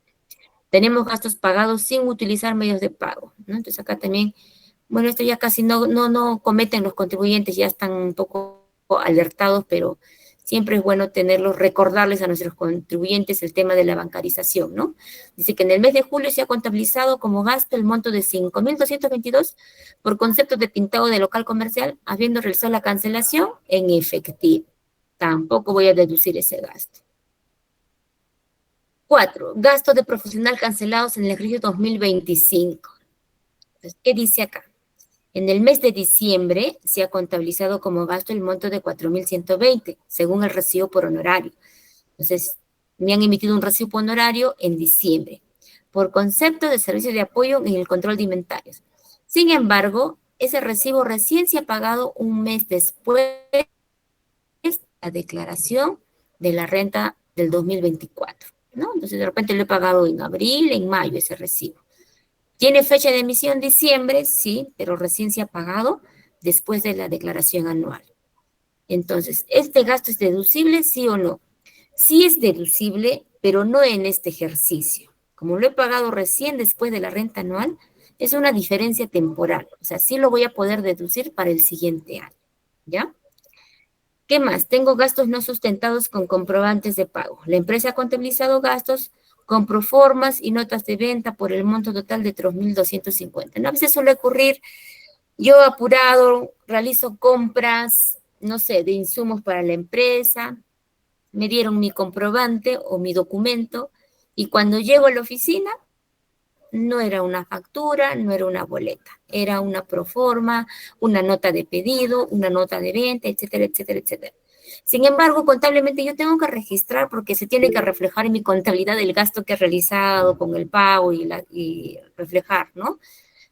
Tenemos gastos pagados sin utilizar medios de pago, ¿no? Entonces acá también, bueno, esto ya casi no cometen los contribuyentes, ya están un poco alertados, pero siempre es bueno tenerlos, recordarles a nuestros contribuyentes el tema de la bancarización, ¿no? Dice que en el mes de julio se ha contabilizado como gasto el monto de 5.222 por concepto de pintado de local comercial, habiendo realizado la cancelación en efectivo. Tampoco voy a deducir ese gasto. 4. Gastos de profesional cancelados en el ejercicio 2025. Entonces, ¿qué dice acá? En el mes de diciembre se ha contabilizado como gasto el monto de 4.120, según el recibo por honorario. Entonces, me han emitido un recibo por honorario en diciembre, por concepto de servicio de apoyo en el control de inventarios. Sin embargo, ese recibo recién se ha pagado un mes después de la declaración de la renta del 2024, ¿no? Entonces, de repente lo he pagado en abril, en mayo ese recibo. ¿Tiene fecha de emisión diciembre? Sí, pero recién se ha pagado después de la declaración anual. Entonces, ¿este gasto es deducible, sí o no? Sí es deducible, pero no en este ejercicio. Como lo he pagado recién después de la renta anual, es una diferencia temporal. O sea, sí lo voy a poder deducir para el siguiente año, ¿ya? ¿Qué más? Tengo gastos no sustentados con comprobantes de pago. La empresa ha contabilizado gastos con proformas y notas de venta por el monto total de 3.250. ¿No? A veces suele ocurrir, yo apurado, realizo compras, no sé, de insumos para la empresa, me dieron mi comprobante o mi documento, y cuando llego a la oficina, no era una factura, no era una boleta, era una proforma, una nota de pedido, una nota de venta, etcétera, etcétera, etcétera. Sin embargo, contablemente yo tengo que registrar porque se tiene que reflejar en mi contabilidad el gasto que he realizado con el pago y reflejar, ¿no?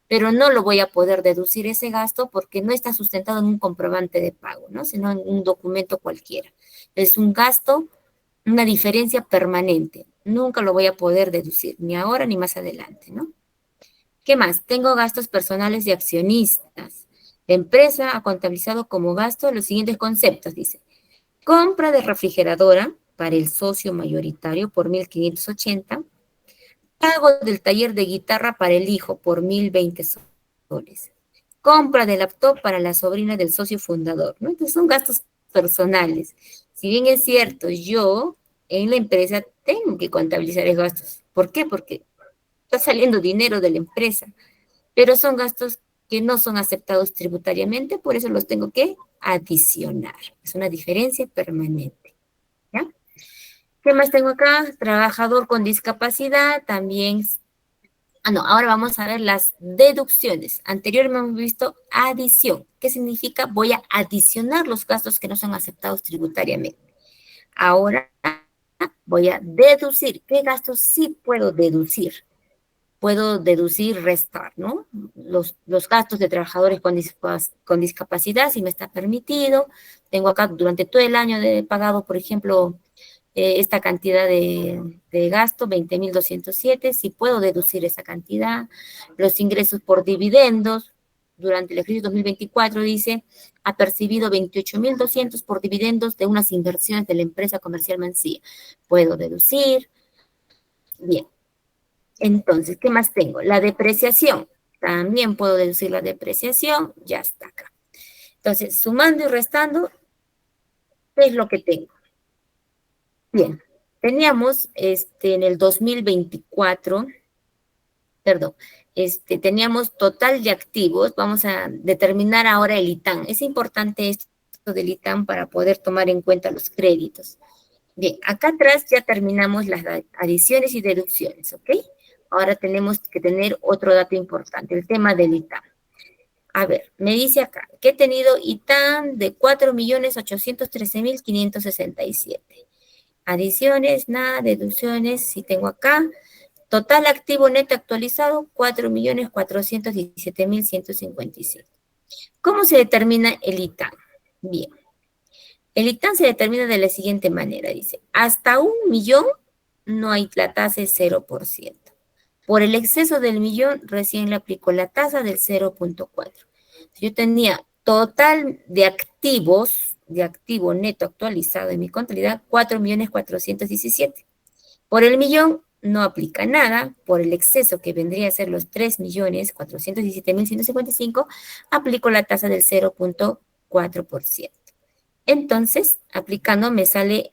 Pero no lo voy a poder deducir ese gasto porque no está sustentado en un comprobante de pago, ¿no? Sino en un documento cualquiera. Es un gasto, una diferencia permanente. Nunca lo voy a poder deducir, ni ahora ni más adelante, ¿no? ¿Qué más? Tengo gastos personales de accionistas. La empresa ha contabilizado como gasto los siguientes conceptos, dice. Compra de refrigeradora para el socio mayoritario por 1.580. Pago del taller de guitarra para el hijo por 1.020 soles. Compra de laptop para la sobrina del socio fundador, ¿no? Entonces son gastos personales. Si bien es cierto, yo en la empresa tengo que contabilizar esos gastos. ¿Por qué? Porque está saliendo dinero de la empresa, pero son gastos que no son aceptados tributariamente, por eso los tengo que adicionar. Es una diferencia permanente, ¿ya? ¿Qué más tengo acá? Trabajador con discapacidad, también. Ah, no, ahora vamos a ver las deducciones. Anteriormente hemos visto adición. ¿Qué significa? Voy a adicionar los gastos que no son aceptados tributariamente. Ahora voy a deducir. ¿Qué gastos sí puedo deducir? Puedo deducir, restar, ¿no? Los gastos de trabajadores con discapacidad, si me está permitido. Tengo acá durante todo el año de pagado, por ejemplo, esta cantidad de gasto, 20.207, si puedo deducir esa cantidad. Los ingresos por dividendos, durante el ejercicio 2024, dice, ha percibido 28.200 por dividendos de unas inversiones de la empresa comercial Mancilla. Puedo deducir. Bien. Entonces, ¿qué más tengo? La depreciación. También puedo deducir la depreciación. Ya está acá. Entonces, sumando y restando, ¿qué es lo que tengo? Bien, teníamos en el 2024, perdón, teníamos total de activos. Vamos a determinar ahora el ITAM. Es importante esto del ITAM para poder tomar en cuenta los créditos. Bien, acá atrás ya terminamos las adiciones y deducciones, ¿ok? Ahora tenemos que tener otro dato importante, el tema del ITAM. A ver, me dice acá que he tenido ITAM de 4.813.567. Adiciones, nada, deducciones, si tengo acá. Total activo neto actualizado, 4.417.155. ¿Cómo se determina el ITAM? Bien, el ITAM se determina de la siguiente manera, dice, hasta 1.000.000 no hay la tasa de 0%. Por el exceso del millón, recién le aplicó la tasa del 0.4. Yo tenía total de activos, de activo neto actualizado en mi contabilidad, 4.417.000. Por el millón no aplica nada, por el exceso que vendría a ser los 3.417.155, aplico la tasa del 0.4%. Entonces, aplicando me sale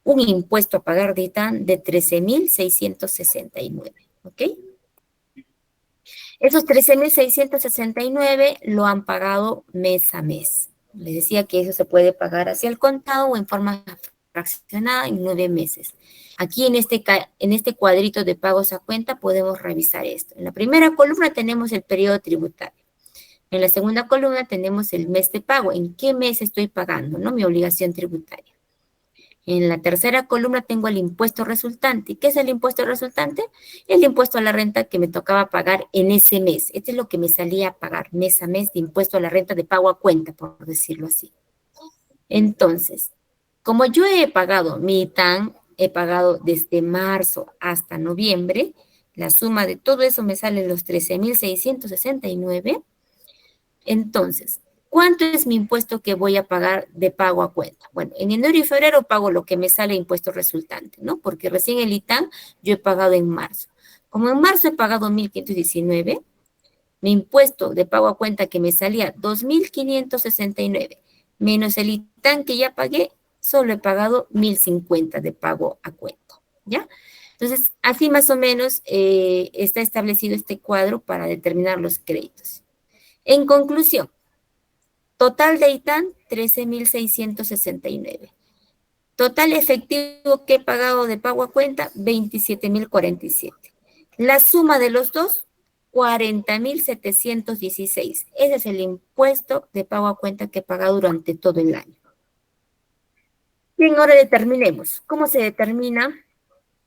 un impuesto a pagar de ITAM de 13.669, ¿ok? Esos 13.669 lo han pagado mes a mes. Les decía que eso se puede pagar hacia el contado o en forma fraccionada en 9 meses. Aquí en este cuadrito de pagos a cuenta podemos revisar esto. En la primera columna tenemos el periodo tributario. En la segunda columna tenemos el mes de pago, en qué mes estoy pagando, ¿no? Mi obligación tributaria. En la tercera columna tengo el impuesto resultante. ¿Qué es el impuesto resultante? El impuesto a la renta que me tocaba pagar en ese mes. Este es lo que me salía a pagar mes a mes de impuesto a la renta de pago a cuenta, por decirlo así. Entonces, como yo he pagado mi ITAN, he pagado desde marzo hasta noviembre, la suma de todo eso me sale los 13.669. Entonces, ¿cuánto es mi impuesto que voy a pagar de pago a cuenta? Bueno, en enero y febrero pago lo que me sale impuesto resultante, ¿no? Porque recién el ITAN yo he pagado en marzo. Como en marzo he pagado 1.519, mi impuesto de pago a cuenta que me salía 2.569, menos el ITAN que ya pagué, solo he pagado 1.050 de pago a cuenta, ¿ya? Entonces, así más o menos está establecido este cuadro para determinar los créditos. En conclusión, total de ITAN, 13.669. Total efectivo que he pagado de pago a cuenta, 27.047. La suma de los dos, 40.716. Ese es el impuesto de pago a cuenta que he pagado durante todo el año. Bien, ahora determinemos. ¿Cómo se determina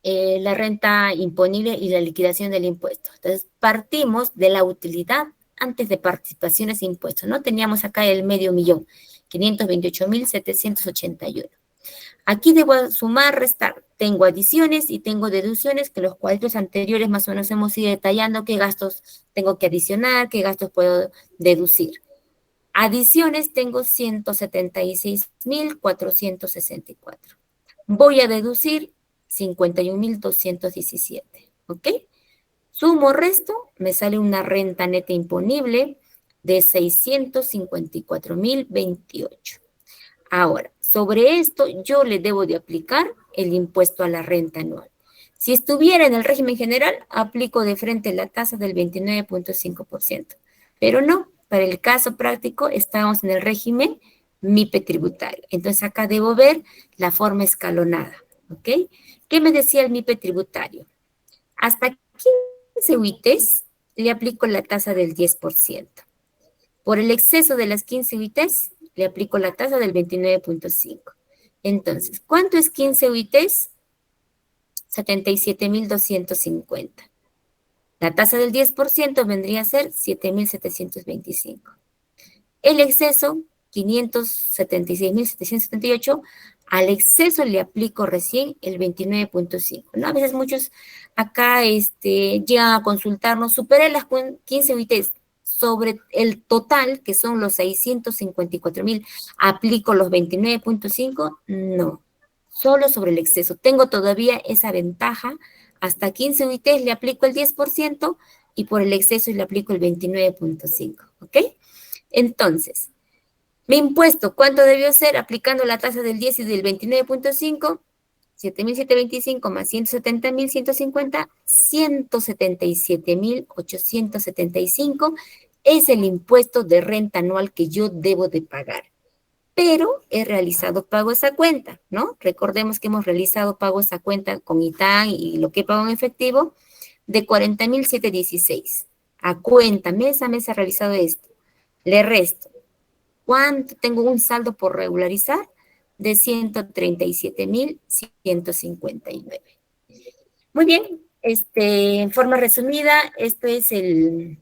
la renta imponible y la liquidación del impuesto? Entonces, partimos de la utilidad antes de participaciones e impuestos, ¿no? Teníamos acá el medio millón, 528.781. Aquí debo sumar, restar. Tengo adiciones y tengo deducciones, que los cuadros anteriores más o menos hemos ido detallando qué gastos tengo que adicionar, qué gastos puedo deducir. Adiciones tengo 176.464. Voy a deducir 51.217, ¿ok? Sumo resto, me sale una renta neta imponible de 654.028. Ahora, sobre esto yo le debo de aplicar el impuesto a la renta anual. Si estuviera en el régimen general, aplico de frente la tasa del 29.5%. Pero no, para el caso práctico estamos en el régimen MIPE tributario. Entonces acá debo ver la forma escalonada, ¿ok? ¿Qué me decía el MIPE tributario? Hasta 15 UITs le aplico la tasa del 10%. Por el exceso de las 15 UITs, le aplico la tasa del 29.5. Entonces, ¿cuánto es 15 UITs? 77.250. La tasa del 10% vendría a ser 7.725. El exceso, 576.778. Al exceso le aplico recién el 29.5, ¿no? A veces muchos acá llegan a consultarnos, superé las 15 UITs sobre el total, que son los 654.000, ¿aplico los 29.5? No, solo sobre el exceso. Tengo todavía esa ventaja, hasta 15 UITs le aplico el 10% y por el exceso le aplico el 29.5, ¿ok? Entonces, mi impuesto, ¿cuánto debió ser? Aplicando la tasa del 10 y del 29.5, 7.725 más 170.150, 177.875 es el impuesto de renta anual que yo debo de pagar. Pero he realizado pago a esa cuenta, ¿no? Recordemos que hemos realizado pago a esa cuenta con ITAN y lo que he pagado en efectivo de 40.716. A cuenta, mes a mes he realizado esto. Le resto. ¿Cuánto tengo un saldo por regularizar? De 137.159. Muy bien, en forma resumida, esto es un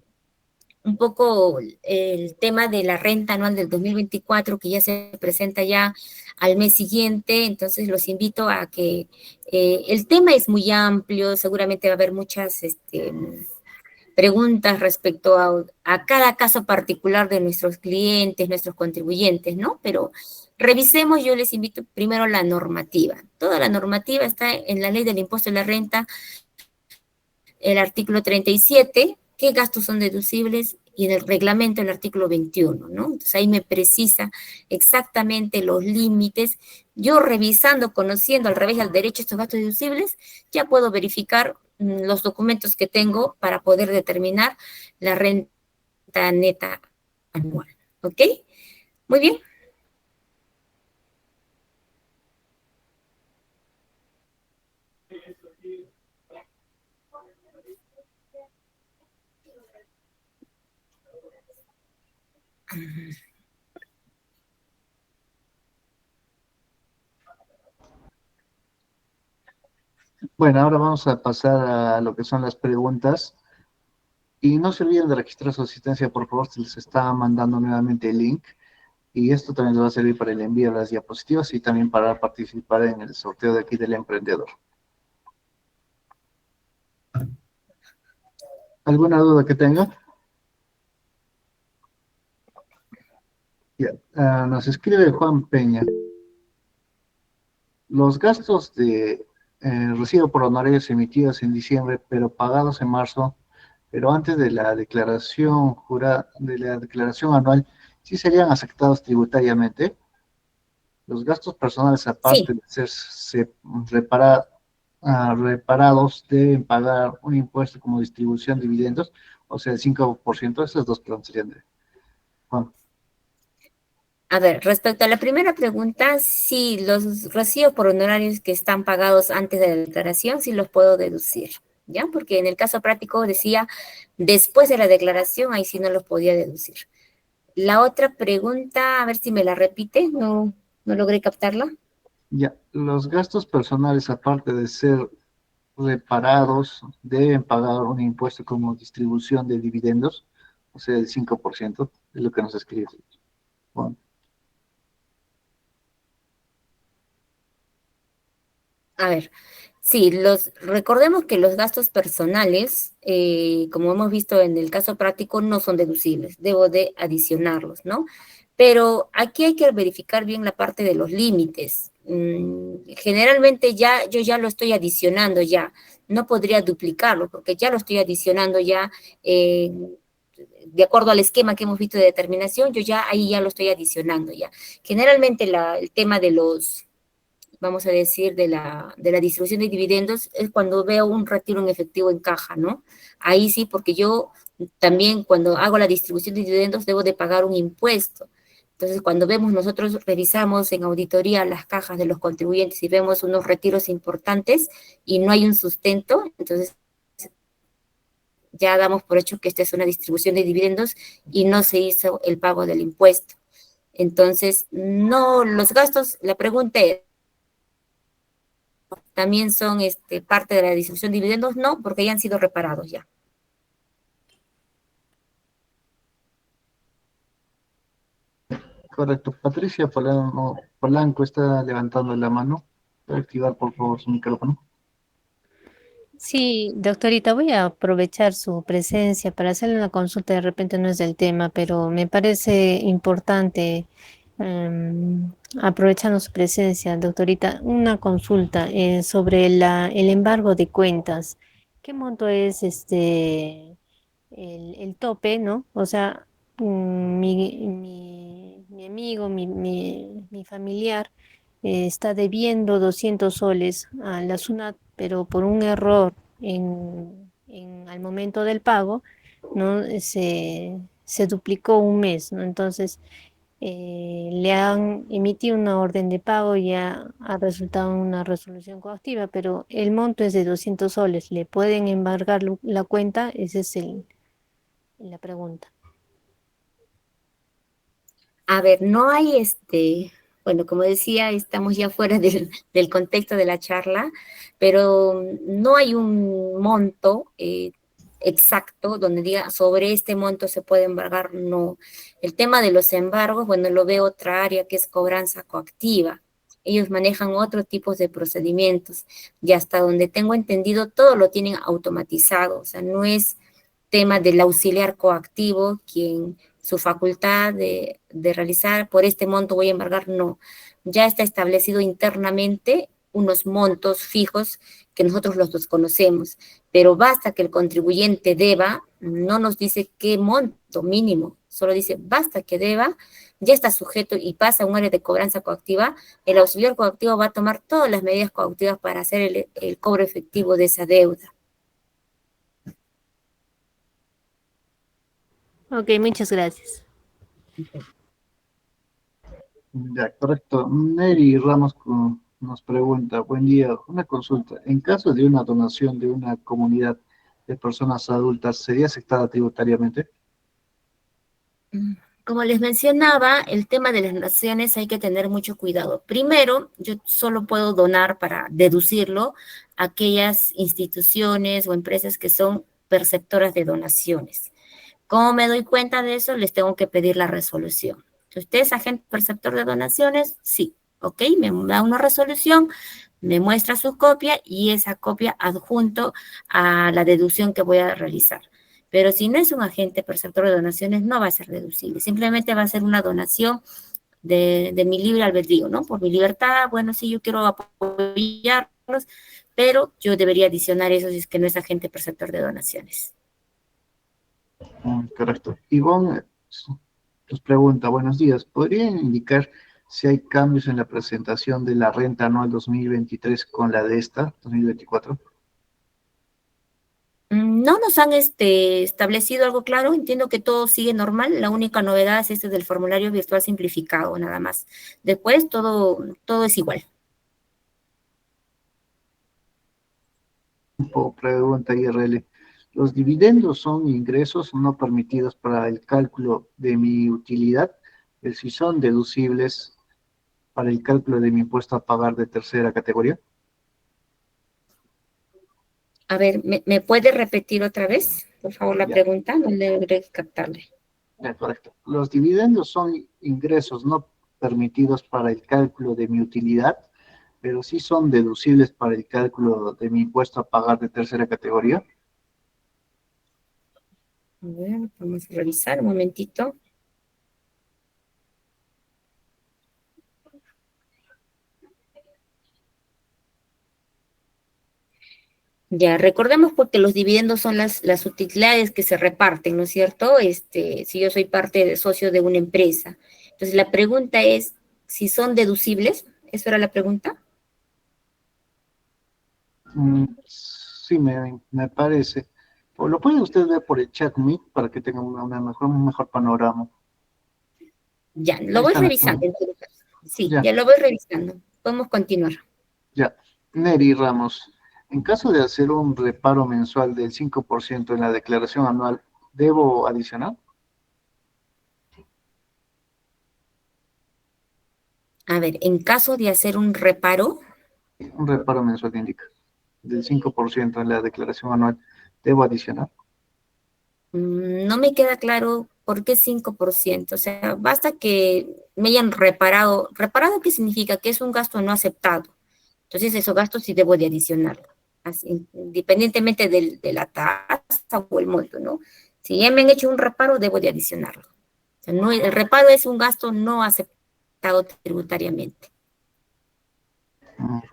poco el tema de la renta anual del 2024 que ya se presenta ya al mes siguiente, entonces los invito a que el tema es muy amplio, seguramente va a haber muchas preguntas respecto a cada caso particular de nuestros clientes, nuestros contribuyentes, ¿no? Pero revisemos, yo les invito primero la normativa. Toda la normativa está en la ley del impuesto a la renta, el artículo 37, qué gastos son deducibles, y en el reglamento el artículo 21, ¿no? Entonces ahí me precisa exactamente los límites. Yo revisando, conociendo al revés al derecho estos gastos deducibles, ya puedo verificar los documentos que tengo para poder determinar la renta neta anual, ¿ok? Muy bien. Bueno, ahora vamos a pasar a lo que son las preguntas. Y no se olviden de registrar su asistencia, por favor, se les está mandando nuevamente el link. Y esto también les va a servir para el envío de las diapositivas y también para participar en el sorteo de aquí del emprendedor. ¿Alguna duda que tenga? Ya, nos escribe Juan Peña. Los gastos de recibo por honorarios emitidos en diciembre, pero pagados en marzo, pero antes de la declaración de la declaración anual, ¿sí serían aceptados tributariamente? Los gastos personales, aparte Sí, de repara- reparados, deben pagar un impuesto como distribución de dividendos, o sea, el 5%. Esas dos preguntas serían de Juan. a ver, respecto a la primera pregunta, sí, los recibos por honorarios que están pagados antes de la declaración, sí los puedo deducir, ¿ya? Porque en el caso práctico decía, después de la declaración, ahí sí no los podía deducir. La otra pregunta, a ver si me la repite, no logré captarla. Ya, los gastos personales, aparte de ser reparados, deben pagar un impuesto como distribución de dividendos, o sea, el 5%, es lo que nos escribe Juan. A ver, sí, recordemos que los gastos personales, como hemos visto en el caso práctico, no son deducibles, debo de adicionarlos, ¿no? Pero aquí hay que verificar bien la parte de los límites. Generalmente yo ya lo estoy adicionando ya, no podría duplicarlo porque ya lo estoy adicionando ya eh, de acuerdo al esquema que hemos visto de determinación, yo ya ahí ya lo estoy adicionando ya. Generalmente el tema de los vamos a decir, de la distribución de dividendos es cuando veo un retiro en efectivo en caja, ¿no? Ahí sí, porque yo también cuando hago la distribución de dividendos debo de pagar un impuesto. Entonces, cuando vemos, nosotros revisamos en auditoría las cajas de los contribuyentes y vemos unos retiros importantes y no hay un sustento, entonces ya damos por hecho que esta es una distribución de dividendos y no se hizo el pago del impuesto. Entonces, no, los gastos, la pregunta es, también son parte de la distribución de dividendos, no, porque ya han sido reparados ya. Correcto. Patricia Polanco está levantando la mano. ¿Puede activar, por favor, su micrófono? Sí, doctorita, voy a aprovechar su presencia para hacerle una consulta. De repente no es del tema, pero me parece importante, aprovechando su presencia, doctorita, una consulta sobre el embargo de cuentas. ¿Qué monto es el tope, ¿no? O sea, mi amigo, mi familiar está debiendo 200 soles a la SUNAT, pero por un error al momento del pago, ¿no? Se duplicó un mes, ¿no? Entonces, le han emitido una orden de pago y ha resultado una resolución coactiva, pero el monto es de 200 soles. ¿Le pueden embargar la cuenta? Ese es la pregunta. A ver, no hay bueno, como decía, estamos ya fuera del contexto de la charla, pero no hay un monto exacto donde diga sobre este monto se puede embargar, no. El tema de los embargos, bueno, lo ve otra área que es cobranza coactiva. Ellos manejan otros tipos de procedimientos y hasta donde tengo entendido todo lo tienen automatizado, o sea, no es tema del auxiliar coactivo, quien su facultad de realizar por este monto voy a embargar, no. Ya está establecido internamente unos montos fijos que nosotros los desconocemos, pero basta que el contribuyente deba, no nos dice qué monto mínimo, solo dice basta que deba, ya está sujeto y pasa a un área de cobranza coactiva, el auxiliar coactivo va a tomar todas las medidas coactivas para hacer el cobro efectivo de esa deuda. Ok, muchas gracias. Ya, correcto. Neri Ramos nos pregunta, buen día, una consulta. En caso de una donación de una comunidad de personas adultas, ¿sería aceptada tributariamente? Como les mencionaba, el tema de las donaciones hay que tener mucho cuidado. Primero, yo solo puedo donar para deducirlo a aquellas instituciones o empresas que son perceptoras de donaciones. ¿Cómo me doy cuenta de eso? Les tengo que pedir la resolución. Si usted es agente perceptor de donaciones, sí, ok, me da una resolución, me muestra su copia y esa copia adjunto a la deducción que voy a realizar. Pero si no es un agente perceptor de donaciones, no va a ser deducible. Simplemente va a ser una donación de mi libre albedrío, ¿no? Por mi libertad, bueno, sí, yo quiero apoyarlos, pero yo debería adicionar eso si es que no es agente perceptor de donaciones. Correcto. Ivonne nos pregunta, buenos días, ¿podrían indicar si hay cambios en la presentación de la renta anual 2023 con la de esta, 2024? No nos han establecido algo claro, entiendo que todo sigue normal, la única novedad es este del formulario virtual simplificado, nada más. Después todo es igual. Pregunta IRL. ¿Los dividendos son ingresos no permitidos para el cálculo de mi utilidad? Es si son deducibles para el cálculo de mi impuesto a pagar de tercera categoría. A ver, ¿me puede repetir otra vez, por favor, la Ya, pregunta? No logré captarle. ya, correcto. Los dividendos son ingresos no permitidos para el cálculo de mi utilidad, pero sí son deducibles para el cálculo de mi impuesto a pagar de tercera categoría. A ver, vamos a revisar un momentito. Ya, recordemos porque los dividendos son las utilidades que se reparten, ¿no es cierto? Si yo soy parte de socio de una empresa. Entonces, la pregunta es si son deducibles. ¿Eso era la pregunta? Sí, me parece. O lo puede usted ver por el chat Meet para que tenga un mejor panorama. Ya, lo Ahí voy está la revisando. pregunta. Sí, Ya, ya lo voy revisando. Podemos continuar. ya. Neri Ramos, en caso de hacer un reparo mensual del 5% en la declaración anual, ¿debo adicionar? A ver, en caso de hacer un reparo, Un reparo mensual indica del 5% en la declaración anual, ¿debo adicionar? no me queda claro por qué 5%. O sea, basta que me hayan reparado. ¿Reparado qué significa? Que es un gasto no aceptado. Entonces, esos gastos sí debo de adicionarlo, así, independientemente de la tasa o el monto, ¿no? Si ya me han hecho un reparo, debo de adicionarlo. O sea, no, el reparo es un gasto no aceptado tributariamente.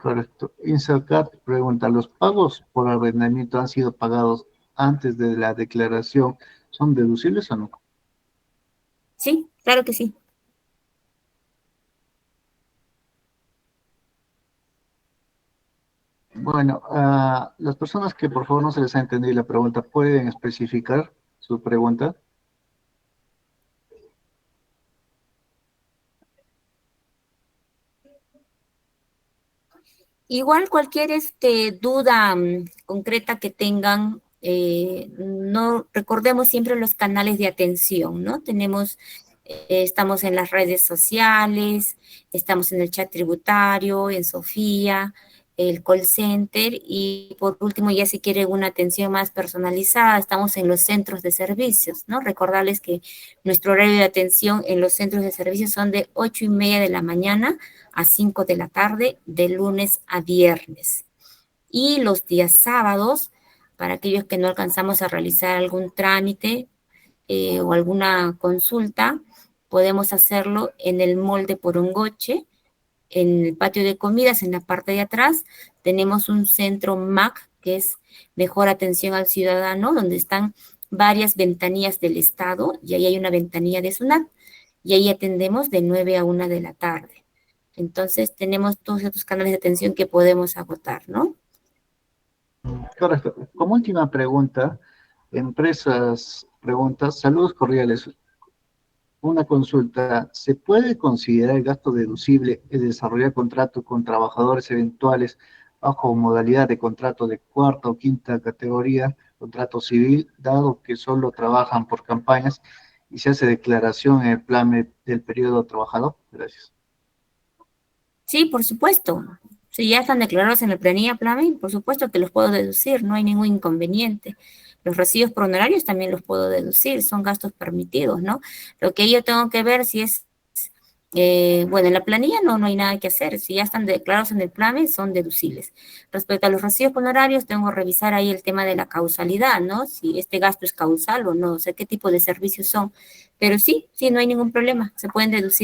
Correcto. Insercat pregunta, ¿los pagos por arrendamiento han sido pagados antes de la declaración? ¿Son deducibles o no? Sí, claro que sí. Bueno, las personas que por favor no se les ha entendido la pregunta, ¿pueden especificar su pregunta? Igual cualquier duda concreta que tengan, no recordemos siempre los canales de atención, ¿no? Estamos en las redes sociales, estamos en el chat tributario, en Sofía, el call center y por último ya si quieren una atención más personalizada, estamos en los centros de servicios, ¿no? Recordarles que nuestro horario de atención en los centros de servicios son de 8:30 de la mañana a 5 de la tarde, de lunes a viernes. Y los días sábados, para aquellos que no alcanzamos a realizar algún trámite o alguna consulta, podemos hacerlo en el mall de Porongoche, en el patio de comidas, en la parte de atrás. Tenemos un centro MAC, que es Mejor Atención al Ciudadano, donde están varias ventanillas del Estado, y ahí hay una ventanilla de SUNAT, y ahí atendemos de 9 a 1 de la tarde. Entonces, tenemos todos estos canales de atención que podemos agotar, ¿no? Correcto. Como última pregunta, empresas preguntas, saludos cordiales. Una consulta, ¿se puede considerar el gasto deducible el desarrollar contrato con trabajadores eventuales bajo modalidad de contrato de cuarta o quinta categoría, contrato civil, dado que solo trabajan por campañas y se hace declaración en el plan del periodo trabajado. Gracias. Sí, por supuesto. Si ya están declarados en la planilla PLAME, por supuesto que los puedo deducir, no hay ningún inconveniente. Los recibos por honorarios también los puedo deducir, son gastos permitidos, ¿no? Lo que yo tengo que ver si es, bueno, en la planilla no hay nada que hacer. Si ya están declarados en el PLAME, son deducibles. Respecto a los recibos por honorarios, tengo que revisar ahí el tema de la causalidad, ¿no? Si este gasto es causal o no, o sea, qué tipo de servicios son. Pero sí, no hay ningún problema, se pueden deducir.